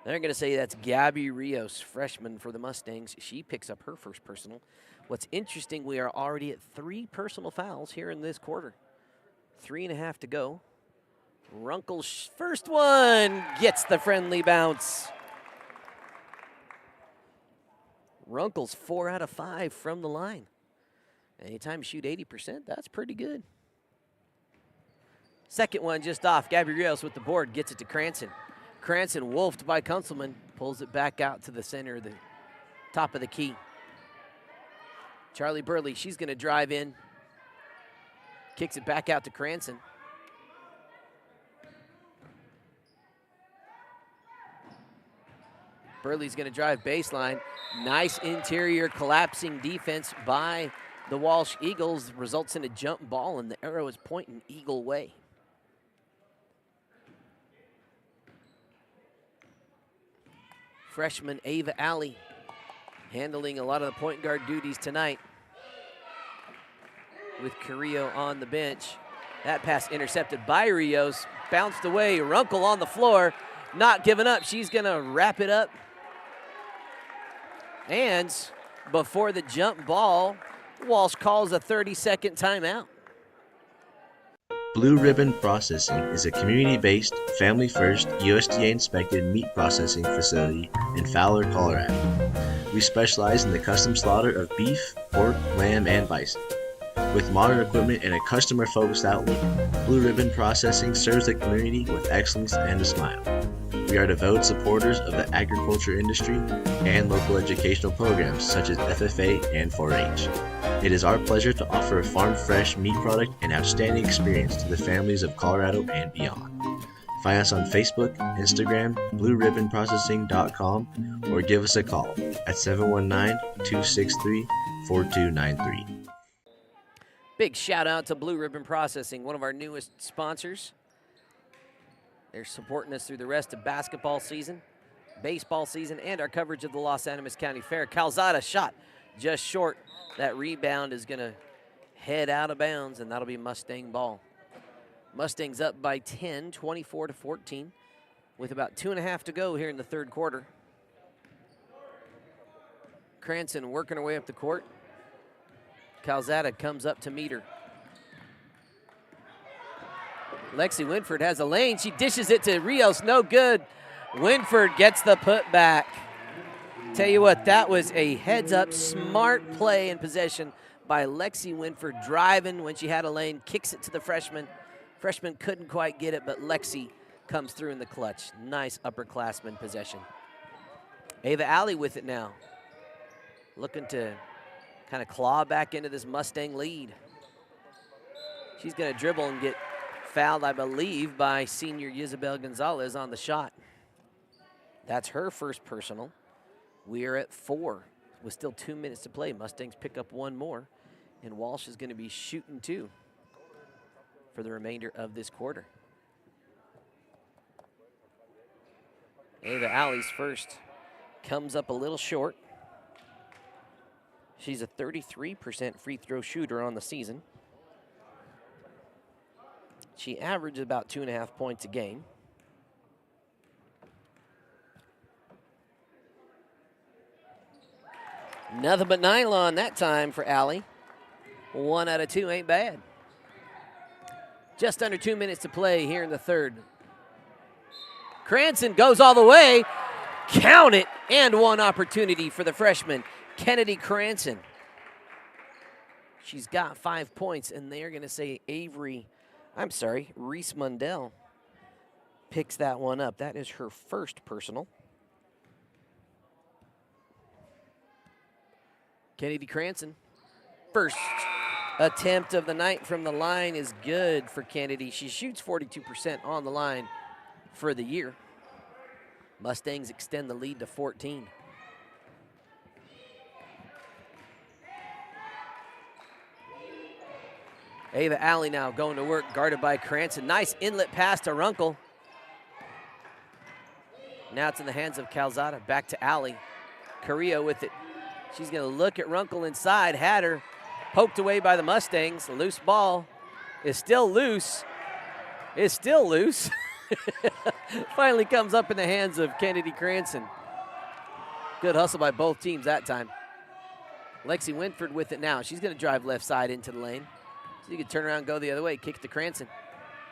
They're going to say that's Gabby Rios, freshman for the Mustangs. She picks up her first personal. What's interesting, we are already at 3 personal fouls here in this quarter. 3.5 to go. Runkle's first one gets the friendly bounce. Runkle's 4 out of 5 from the line. Anytime you shoot 80%, that's pretty good. Second one just off. Gabby Rios with the board, gets it to Cranston. Cranston wolfed by Kunzelman, pulls it back out to the center, the top of the key. Charlie Burley, she's going to drive in. Kicks it back out to Cranston. Burley's going to drive baseline. Nice interior collapsing defense by the Walsh Eagles. Results in a jump ball, and the arrow is pointing Eagle way. Freshman Ava Alley handling a lot of the point guard duties tonight with Carrillo on the bench. That pass intercepted by Rios. Bounced away. Runkle on the floor. Not giving up. She's going to wrap it up. And before the jump ball, Walsh calls a 30-second timeout. Blue Ribbon Processing is a community-based, family-first, USDA-inspected meat processing facility in Fowler, Colorado. We specialize in the custom slaughter of beef, pork, lamb, and bison. With modern equipment and a customer-focused outlook, Blue Ribbon Processing serves the community with excellence and a smile. We are devoted supporters of the agriculture industry and local educational programs such as FFA and 4-H. It is our pleasure to offer a farm-fresh meat product and outstanding experience to the families of Colorado and beyond. Find us on Facebook, Instagram, blueribbonprocessing.com, or give us a call at 719-263-4293. Big shout out to Blue Ribbon Processing, one of our newest sponsors. They're supporting us through the rest of basketball season, baseball season, and our coverage of the Los Animas County Fair. Calzada shot just short. That rebound is going to head out of bounds, and that'll be Mustang ball. Mustangs up by 10, 24-14, with about 2.5 to go here in the third quarter. Cranston working her way up the court. Calzada comes up to meet her. Lexi Winford has a lane. She dishes it to Rios. No good. Winford gets the putback. Tell you what, that was a heads-up, smart play in possession by Lexi Winford, driving when she had a lane, kicks it to the freshman. Freshman couldn't quite get it, but Lexi comes through in the clutch. Nice upperclassman possession. Ava Alley with it now. Looking to kind of claw back into this Mustang lead. She's going to dribble and get fouled, I believe, by senior Isabel Gonzalez on the shot. That's her first personal. We are at 4 with still 2 minutes to play. Mustangs pick up one more, and Walsh is going to be shooting 2 for the remainder of this quarter. Ava Alley's first comes up a little short. She's a 33% free throw shooter on the season. She averaged about 2.5 points a game. Nothing but nylon that time for Alley. 1 out of 2 ain't bad. Just under 2 minutes to play here in the third. Cranston goes all the way. Count it, and one opportunity for the freshman, Kennedy Cranston. She's got 5 points, and they're going to say Reese Mundell picks that one up. That is her first personal. Kennedy Cranston, first attempt of the night from the line is good for Kennedy. She shoots 42% on the line for the year. Mustangs extend the lead to 14. Ava Alley now going to work, guarded by Cranston. Nice inlet pass to Runkle. Now it's in the hands of Calzada. Back to Alley. Carrillo with it. She's going to look at Runkle inside. Had her poked away by the Mustangs. A loose ball is still loose. Is still loose. Finally comes up in the hands of Kennedy Cranston. Good hustle by both teams that time. Lexi Winford with it now. She's going to drive left side into the lane. So you can turn around and go the other way, kick to Cranston.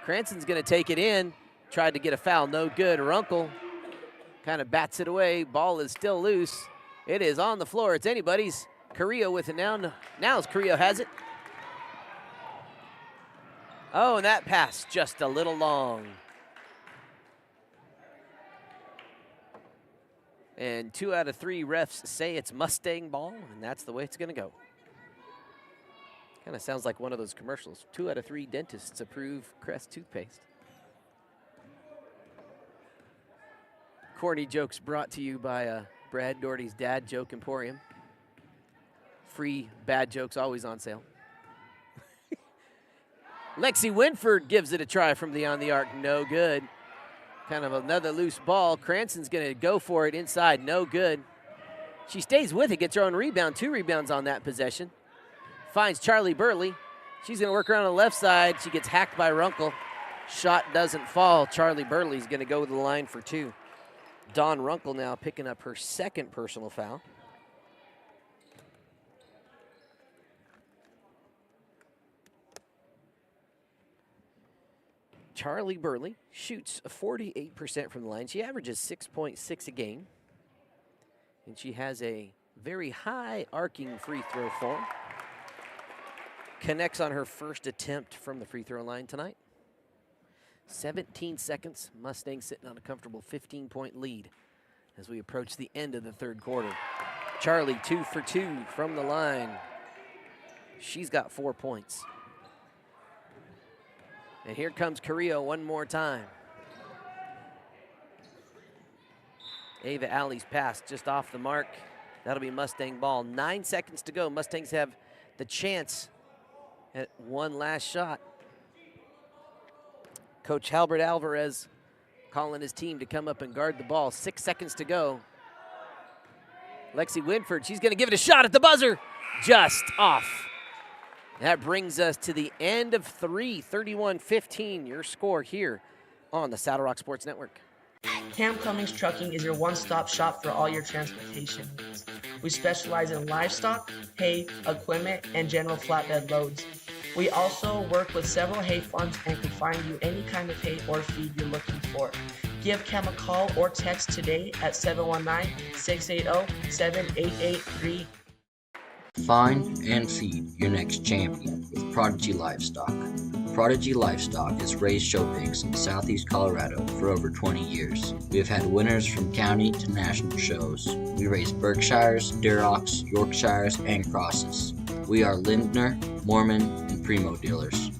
Cranston's going to take it in. Tried to get a foul, no good. Runkle kind of bats it away. Ball is still loose. It is on the floor. It's anybody's. Carrillo with it now. Now Carrillo has it. Oh, and that pass just a little long. And 2 out of 3 refs say it's Mustang ball, and that's the way it's going to go. Kind of sounds like one of those commercials. 2 out of 3 dentists approve Crest toothpaste. Corny jokes brought to you by Brad Doherty's Dad Joke Emporium. Free bad jokes always on sale. Lexi Winford gives it a try from beyond the arc. No good. Kind of another loose ball. Cranston's going to go for it inside. No good. She stays with it, gets her own rebound. 2 rebounds on that possession. Finds Charlie Burley. She's going to work around on the left side. She gets hacked by Runkle. Shot doesn't fall. Charlie Burley's going to go to the line for 2. Dawn Runkle now picking up her second personal foul. Charlie Burley shoots 48% from the line. She averages 6.6 a game. And she has a very high arcing free throw form. Connects on her first attempt from the free throw line tonight. 17 seconds. Mustangs sitting on a comfortable 15-point lead as we approach the end of the third quarter. Charlie 2 for 2 from the line. She's got 4 points. And here comes Carrillo one more time. Ava Alley's pass just off the mark. That'll be Mustang ball. 9 seconds to go. Mustangs have the chance at one last shot. Coach Halbert Alvarez calling his team to come up and guard the ball. 6 seconds to go. Lexi Winford, she's going to give it a shot at the buzzer. Just off. That brings us to the end of 3, 31-15, your score here on the Saddle Rock Sports Network. Cummings Trucking is your one-stop shop for all your transportation needs. We specialize in livestock, hay, equipment, and general flatbed loads. We also work with several hay farms and can find you any kind of hay or feed you're looking for. Give Cam a call or text today at 719-680-7883. Find and feed your next champion with Prodigy Livestock. Prodigy Livestock has raised show pigs in southeast Colorado for over 20 years. We have had winners from county to national shows. We raise Berkshires, Durocs, Yorkshires, and Crosses. We are Lindner, Mormon, and Primo dealers.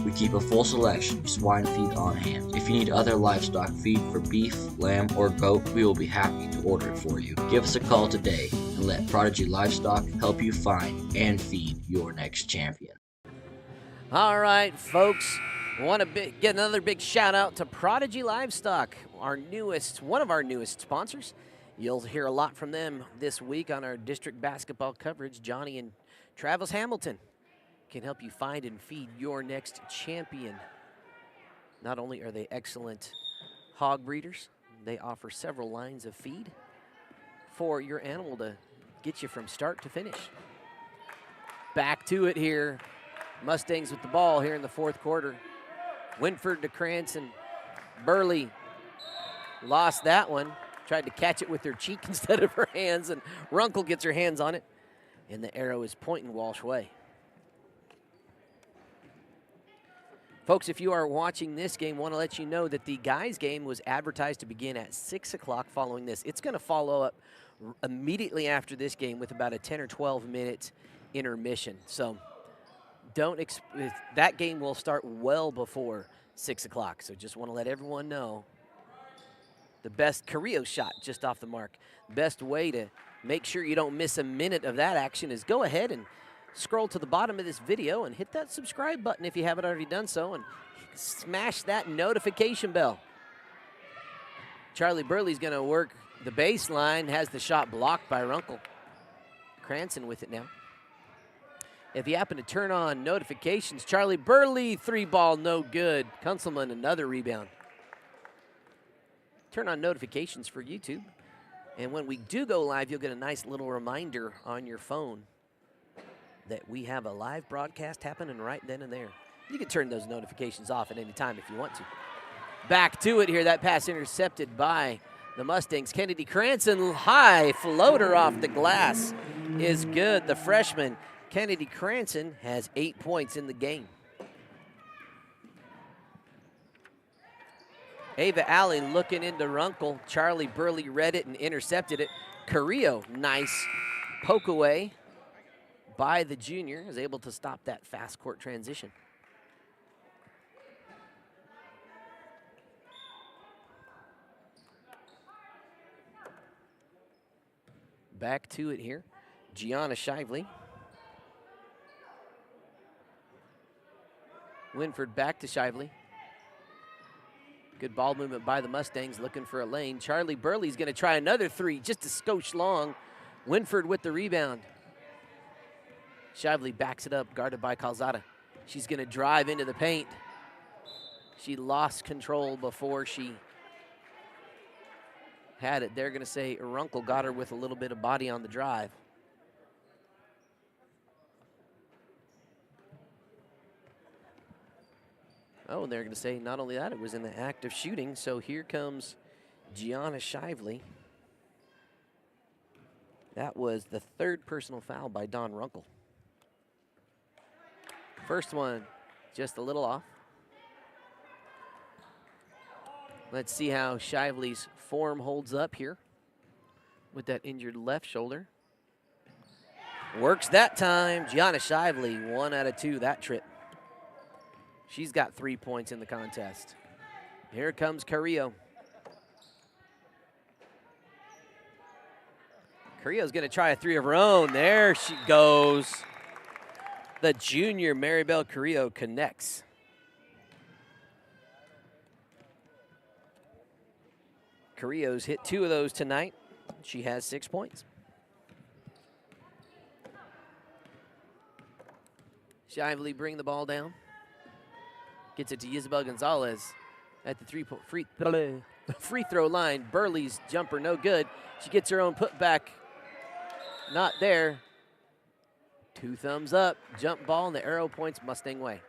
We keep a full selection of swine feed on hand. If you need other livestock feed for beef, lamb, or goat, we will be happy to order it for you. Give us a call today and let Prodigy Livestock help you find and feed your next champion. All right, folks, want to get another big shout out to Prodigy Livestock, one of our newest sponsors. You'll hear a lot from them this week on our district basketball coverage. Johnny and Travis Hamilton can help you find and feed your next champion. Not only are they excellent hog breeders, they offer several lines of feed for your animal to get you from start to finish. Back to it here. Mustangs with the ball here in the fourth quarter. Winford to Cranston. Burley lost that one. Tried to catch it with her cheek instead of her hands, and Runkle gets her hands on it. And the arrow is pointing Walsh way. Folks, if you are watching this game, want to let you know that the guys' game was advertised to begin at 6 o'clock following this. It's going to follow up immediately after this game with about a 10 or 12 minute intermission. So that game will start well before 6 o'clock. So just want to let everyone know the best Carrillo shot just off the mark. Best way to make sure you don't miss a minute of that action is go ahead and scroll to the bottom of this video and hit that subscribe button if you haven't already done so, and smash that notification bell. Charlie Burley's going to work the baseline, has the shot blocked by Runkle. Cranston with it now. If you happen to turn on notifications, Charlie Burley, 3-ball, no good. Kunzelman, another rebound. Turn on notifications for YouTube. And when we do go live, you'll get a nice little reminder on your phone that we have a live broadcast happening right then and there. You can turn those notifications off at any time if you want to. Back to it here. That pass intercepted by the Mustangs. Kennedy Cranston, high floater off the glass is good. The freshman, Kennedy Cranston, has 8 points in the game. Ava Allen looking into Runkle. Charlie Burley read it and intercepted it. Carrillo, nice poke away by the junior, is able to stop that fast court transition. Back to it here. Gianna Shively. Winford back to Shively. Good ball movement by the Mustangs, looking for a lane. Charlie Burley's going to try another three, just a skosh long. Winford with the rebound. Shively backs it up, guarded by Calzada. She's going to drive into the paint. She lost control before she had it. They're going to say Runkle got her with a little bit of body on the drive. Oh, and they're going to say not only that, it was in the act of shooting. So here comes Gianna Shively. That was the third personal foul by Dawn Runkle. First one, just a little off. Let's see how Shively's form holds up here with that injured left shoulder. Works that time. Gianna Shively, 1 out of 2 that trip. She's got 3 points in the contest. Here comes Carrillo. Carrillo's going to try a three of her own. There she goes. The junior Maribel Carrillo connects. Carrillo's hit 2 of those tonight. She has 6 points. Shively bring the ball down. Gets it to Isabel Gonzalez at the free throw line. Burley's jumper no good. She gets her own putback. Not there. 2 thumbs up. Jump ball, and the arrow points Mustang way.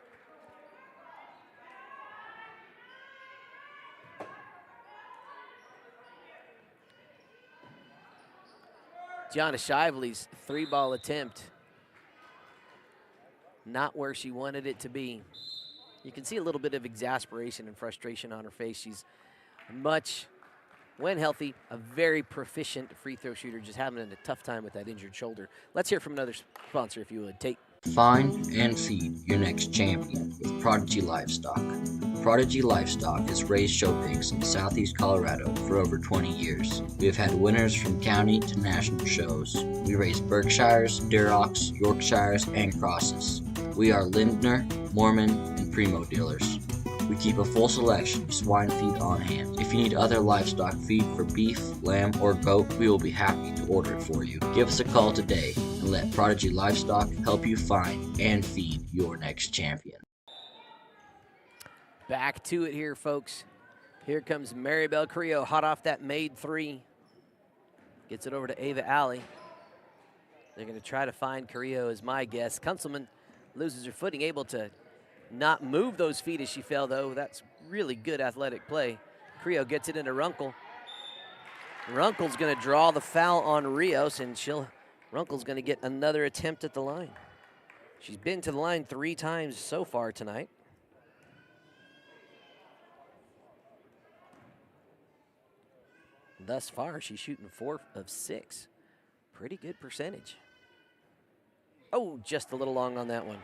Gianna Shively's 3-ball attempt not where she wanted it to be. You can see a little bit of exasperation and frustration on her face. She's when healthy, a very proficient free throw shooter, just having a tough time with that injured shoulder. Let's hear from another sponsor, if you would. Tate. Find and feed your next champion with Prodigy Livestock. Prodigy Livestock has raised show pigs in southeast Colorado for over 20 years. We have had winners from county to national shows. We raise Berkshires, Durocs, Yorkshires, and Crosses. We are Lindner, Mormon, and Primo dealers. We keep a full selection of swine feed on hand. If you need other livestock feed for beef, lamb, or goat, we will be happy to order it for you. Give us a call today and let Prodigy Livestock help you find and feed your next champion. Back to it here, folks. Here comes Maribel Carrillo, hot off that made three. Gets it over to Ava Alley. They're going to try to find Carrillo, is my guess. Kunzelman loses her footing, able to not move those feet as she fell, though. That's really good athletic play. Carrillo gets it into Runkle. Runkle's going to draw the foul on Rios, and Runkle's going to get another attempt at the line. She's been to the line 3 times so far tonight. Thus far, she's shooting 4 of 6. Pretty good percentage. Oh, just a little long on that one.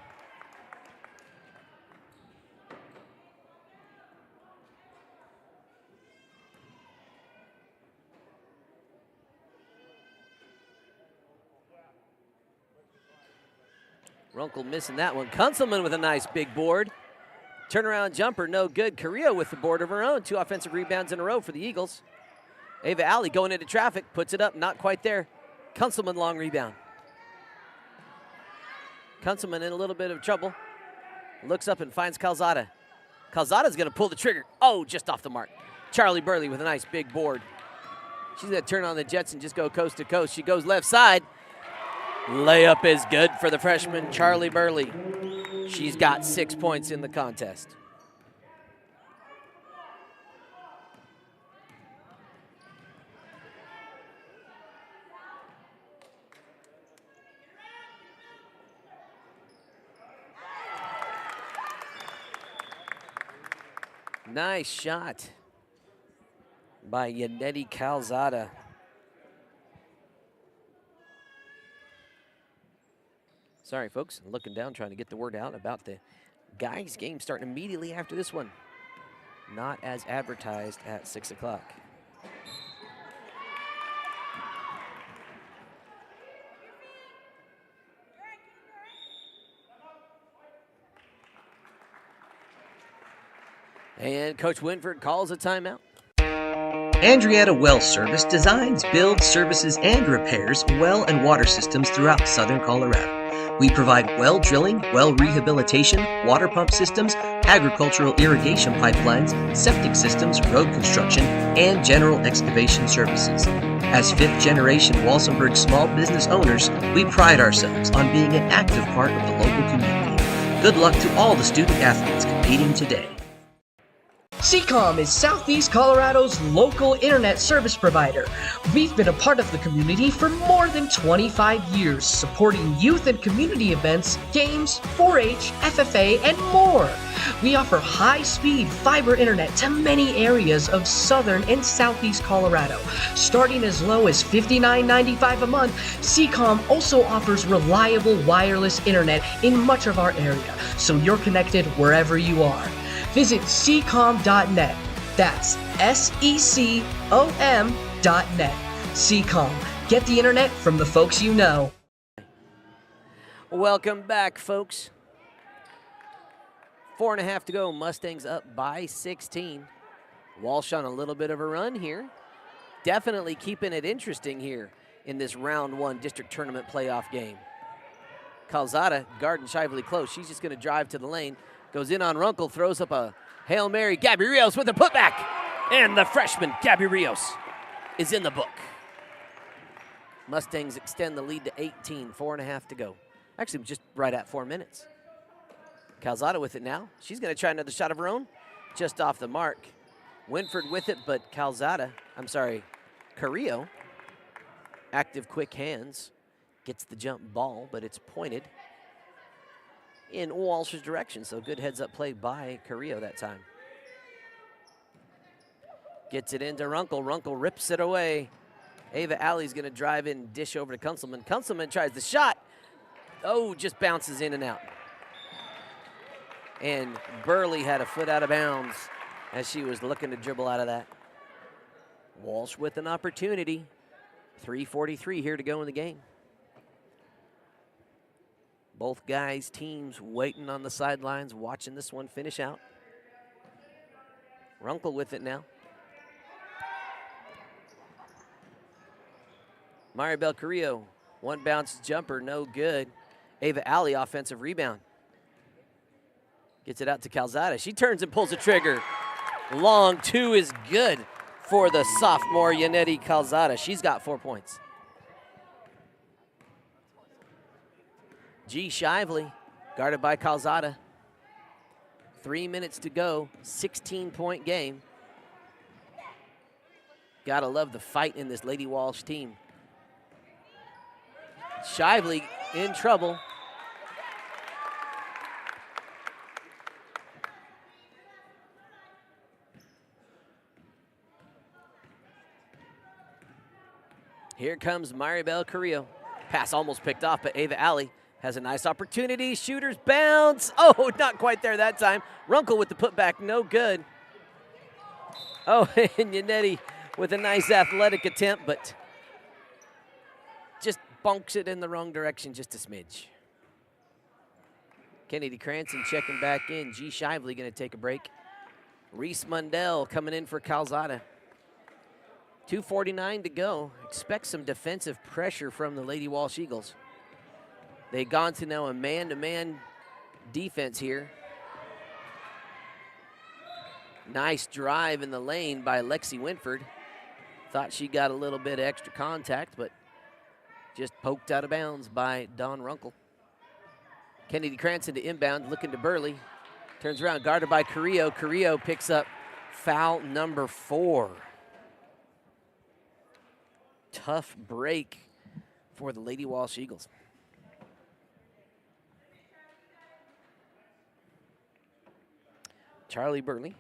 Runkle missing that one. Kunzelman with a nice big board. Turnaround jumper, no good. Carrillo with the board of her own. 2 offensive rebounds in a row for the Eagles. Ava Alley going into traffic, puts it up, not quite there. Kunzelman long rebound. Kunzelman in a little bit of trouble. Looks up and finds Calzada. Calzada's gonna pull the trigger. Oh, just off the mark. Charlie Burley with a nice big board. She's gonna turn on the Jets and just go coast to coast. She goes left side. Layup is good for the freshman, Charlie Burley. She's got 6 points in the contest. Nice shot by Yannetti Calzada. Sorry, folks, looking down, trying to get the word out about the guys' game starting immediately after this one. Not as advertised at 6 o'clock. And Coach Winford calls a timeout. Andreatta Well Service designs, builds, services, and repairs well and water systems throughout southern Colorado. We provide well drilling, well rehabilitation, water pump systems, agricultural irrigation pipelines, septic systems, road construction, and general excavation services. As 5th-generation Walsenburg small business owners, we pride ourselves on being an active part of the local community. Good luck to all the student athletes competing today. SECOM is Southeast Colorado's local internet service provider. We've been a part of the community for more than 25 years, supporting youth and community events, games, 4-H, FFA, and more. We offer high-speed fiber internet to many areas of southern and southeast Colorado. Starting as low as $59.95 a month, SECOM also offers reliable wireless internet in much of our area, so you're connected wherever you are. Visit secom.net. That's SECOM.net. SECOM. Get the internet from the folks you know. Welcome back, folks. 4.5 to go. Mustangs up by 16. Walsh on a little bit of a run here. Definitely keeping it interesting here in this round 1 district tournament playoff game. Calzada guarding Shively close. She's just going to drive to the lane. Goes in on Runkle, throws up a Hail Mary. Gabby Rios with a putback. And the freshman, Gabby Rios, is in the book. Mustangs extend the lead to 18, 4.5 to go. Actually, just right at 4 minutes. Calzada with it now. She's going to try another shot of her own. Just off the mark. Winford with it, but Carrillo, active, quick hands, gets the jump ball, but it's pointed. in Walsh's direction. So good heads-up play by Carrillo that time. Gets it into Runkle. Runkle rips it away. Ava Alley's going to drive in, dish over to Kunzelman. Kunzelman tries the shot. Oh, just bounces in and out. And Burley had a foot out of bounds as she was looking to dribble out of that. Walsh with an opportunity. 3:43 here to go in the game. Both guys' teams waiting on the sidelines, watching this one finish out. Runkle with it now. Maribel Carrillo, one bounce jumper, no good. Ava Alley, offensive rebound. Gets it out to Calzada. She turns and pulls the trigger. Long two is good for the sophomore Yannetti Calzada. She's got 4 points. G. Shively, guarded by Calzada. 3 minutes to go, 16-point game. Gotta love the fight in this Lady Walsh team. Shively in trouble. Here comes Maribel Carrillo. Pass almost picked off, but Ava Alley has a nice opportunity. Shooter's bounce. Oh, not quite there that time. Runkle with the putback, no good. Oh, and Yannetti with a nice athletic attempt, but just bonks it in the wrong direction just a smidge. Kennedy Cranston checking back in. G. Shively going to take a break. Reese Mundell coming in for Calzada. 2:49 to go. Expect some defensive pressure from the Lady Walsh Eagles. They've gone to now a man-to-man defense here. Nice drive in the lane by Lexi Winford. Thought she got a little bit of extra contact, but just poked out of bounds by Dawn Runkle. Kennedy Cranston to inbound, looking to Burley. Turns around, guarded by Carrillo. Carrillo picks up foul number 4. Tough break for the Lady Walsh Eagles. Charlie Burley,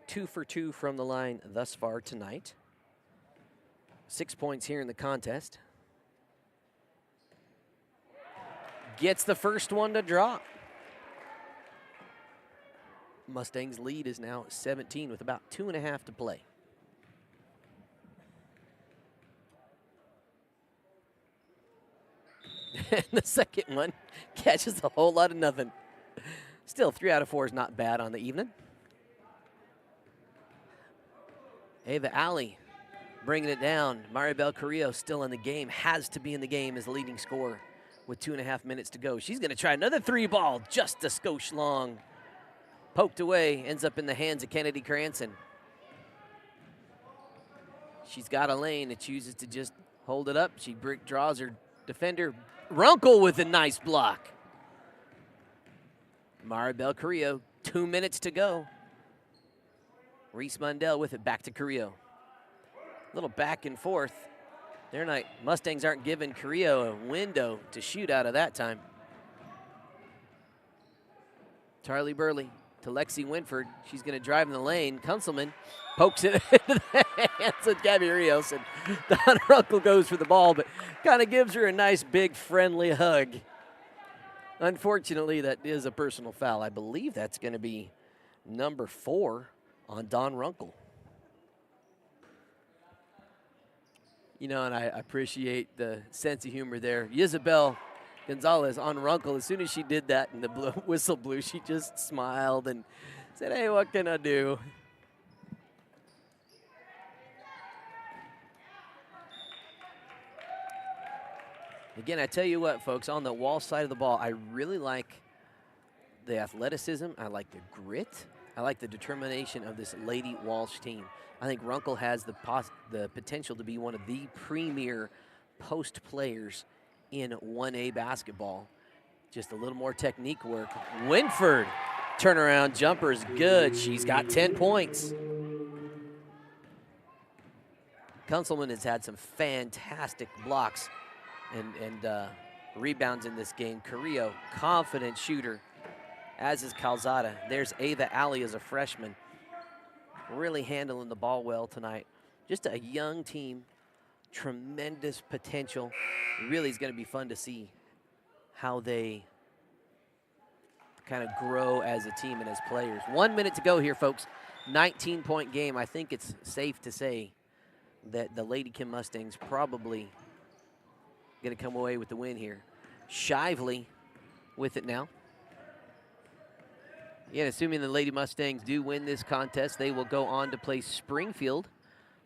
2 for 2 from the line thus far tonight. 6 points here in the contest. Gets the first one to drop. Mustangs' lead is now 17 with about 2.5 to play. And the second one catches a whole lot of nothing. Still, 3 out of 4 is not bad on the evening. Ava Alley bringing it down. Maribel Carrillo still in the game, has to be in the game as the leading scorer with 2.5 minutes to go. She's going to try another 3 ball, just a skosh long. Poked away, ends up in the hands of Kennedy Cranston. She's got a lane and chooses to just hold it up. She draws her defender. Runkle with a nice block. Maribel Carrillo, 2 minutes to go. Reese Mundell with it, back to Carrillo. Little back and forth. Mustangs aren't giving Carrillo a window to shoot out of that time. Charlie Burley to Lexi Winford. She's going to drive in the lane. Kunzelman pokes it into the hands of Gabby Rios, and Don Runkle goes for the ball, but kind of gives her a nice, big, friendly hug. Unfortunately, that is a personal foul. I believe that's going to be number 4 on Don Runkle. You know, and I appreciate the sense of humor there. Isabel Gonzalez on Runkle, as soon as she did that and the whistle blew, she just smiled and said, hey, what can I do? Again, I tell you what, folks, on the Walsh side of the ball, I really like the athleticism. I like the grit. I like the determination of this Lady Walsh team. I think Runkle has the potential to be one of the premier post players in 1A basketball. Just a little more technique work. Winford, turnaround jumper is good. She's got 10 points. Kunzelman has had some fantastic blocks and rebounds in this game. Carrillo, confident shooter, as is Calzada. There's Ava Alley as a freshman, really handling the ball well tonight. Just a young team, tremendous potential. Really is going to be fun to see how they kind of grow as a team and as players. 1 minute to go here, folks. 19-point game. I think it's safe to say that the Lady Kim Mustangs probably going to come away with the win here. Shively with it now. Yeah, assuming the Lady Mustangs do win this contest, they will go on to play Springfield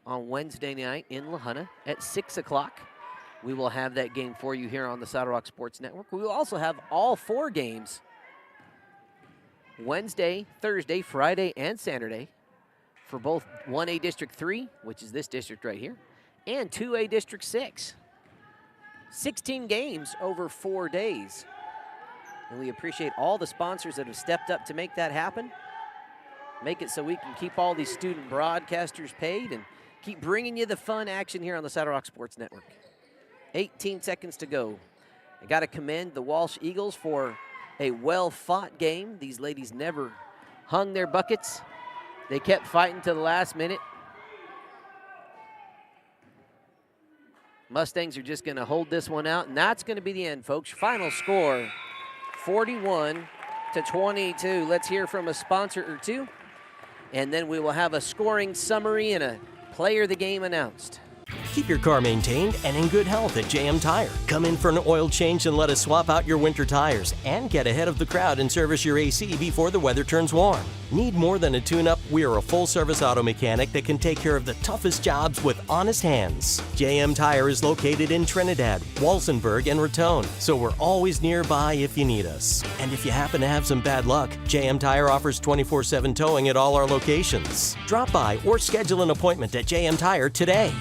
on Wednesday night in La Junta at 6 o'clock. We will have that game for you here on the Saddle Rock Sports Network. We will also have all 4 games Wednesday, Thursday, Friday, and Saturday for both 1A District 3, which is this district right here, and 2A District 6. 16 games over 4 days. And we appreciate all the sponsors that have stepped up to make that happen. Make it so we can keep all these student broadcasters paid and keep bringing you the fun action here on the Saddle Rock Sports Network. 18 seconds to go. I got to commend the Walsh Eagles for a well-fought game. These ladies never hung their buckets. They kept fighting to the last minute. Mustangs are just going to hold this one out, and that's going to be the end, folks. Final score, 41-22. Let's hear from a sponsor or two, and then we will have a scoring summary and a player of the game announced. Keep your car maintained and in good health at JM Tire. Come in for an oil change and let us swap out your winter tires and get ahead of the crowd and service your AC before the weather turns warm. Need more than a tune-up? We are a full-service auto mechanic that can take care of the toughest jobs with honest hands. JM Tire is located in Trinidad, Walsenburg, and Raton, so we're always nearby if you need us. And if you happen to have some bad luck, JM Tire offers 24/7 towing at all our locations. Drop by or schedule an appointment at JM Tire today.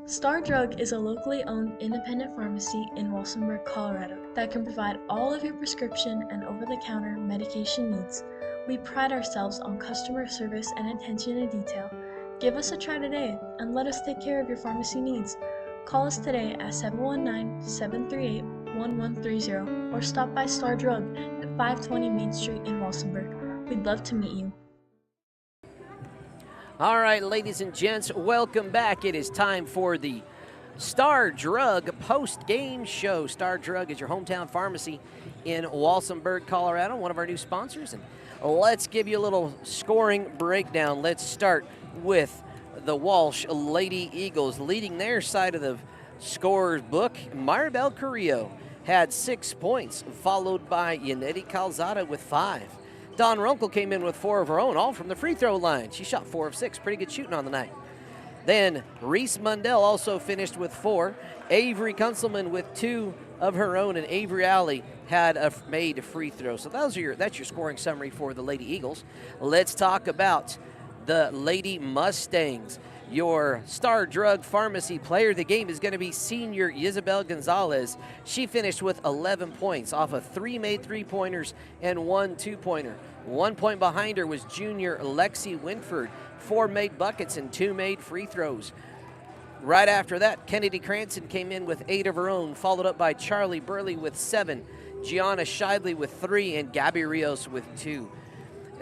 Star Drug is a locally owned independent pharmacy in Walsenburg, Colorado that can provide all of your prescription and over-the-counter medication needs. We pride ourselves on customer service and attention to detail. Give us a try today and let us take care of your pharmacy needs. Call us today at 719-738-1130 or stop by Star Drug at 520 Main Street in Walsenburg. We'd love to meet you. All right, ladies and gents, welcome back. It is time for the Star Drug post-game show. Star Drug is your hometown pharmacy in Walsenburg, Colorado, one of our new sponsors. And let's give you a little scoring breakdown. Let's start with the Walsh Lady Eagles. Leading their side of the scorer's book, Maribel Carrillo had 6 points, followed by Yaneti Calzada with 5. Dawn Runkle came in with 4 of her own, all from the free throw line. She shot 4 of 6, pretty good shooting on the night. Then Reese Mundell also finished with 4. Avery Kunselman with 2 of her own, and Avery Alley had made a free throw. So that's your scoring summary for the Lady Eagles. Let's talk about the Lady Mustangs. Your Star Drug Pharmacy player of the game is going to be senior Isabel Gonzalez. She finished with 11 points off of 3 made three-pointers and 1 two-pointer. 1 point behind her was junior Lexi Winford, 4 made buckets and 2 made free throws. Right after that, Kennedy Cranston came in with 8 of her own, followed up by Charlie Burley with 7, Gianna Shidley with 3, and Gabby Rios with 2.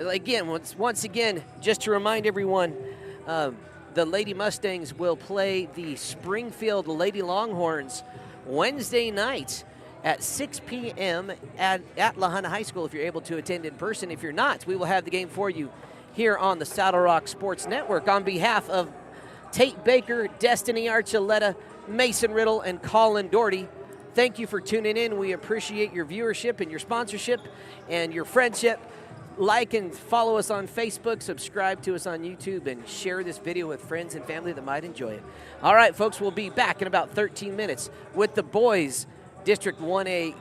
Again, once again, just to remind everyone, the Lady Mustangs will play the Springfield Lady Longhorns Wednesday night at 6 p.m. at La Junta High School if you're able to attend in person. If you're not, we will have the game for you here on the Saddle Rock Sports Network. On behalf of Tate Baker, Destiny Archuleta, Mason Riddle, and Colin Doherty, thank you for tuning in. We appreciate your viewership and your sponsorship and your friendship. Like and follow us on Facebook, subscribe to us on YouTube, and share this video with friends and family that might enjoy it. All right, folks, we'll be back in about 13 minutes with the boys District 1A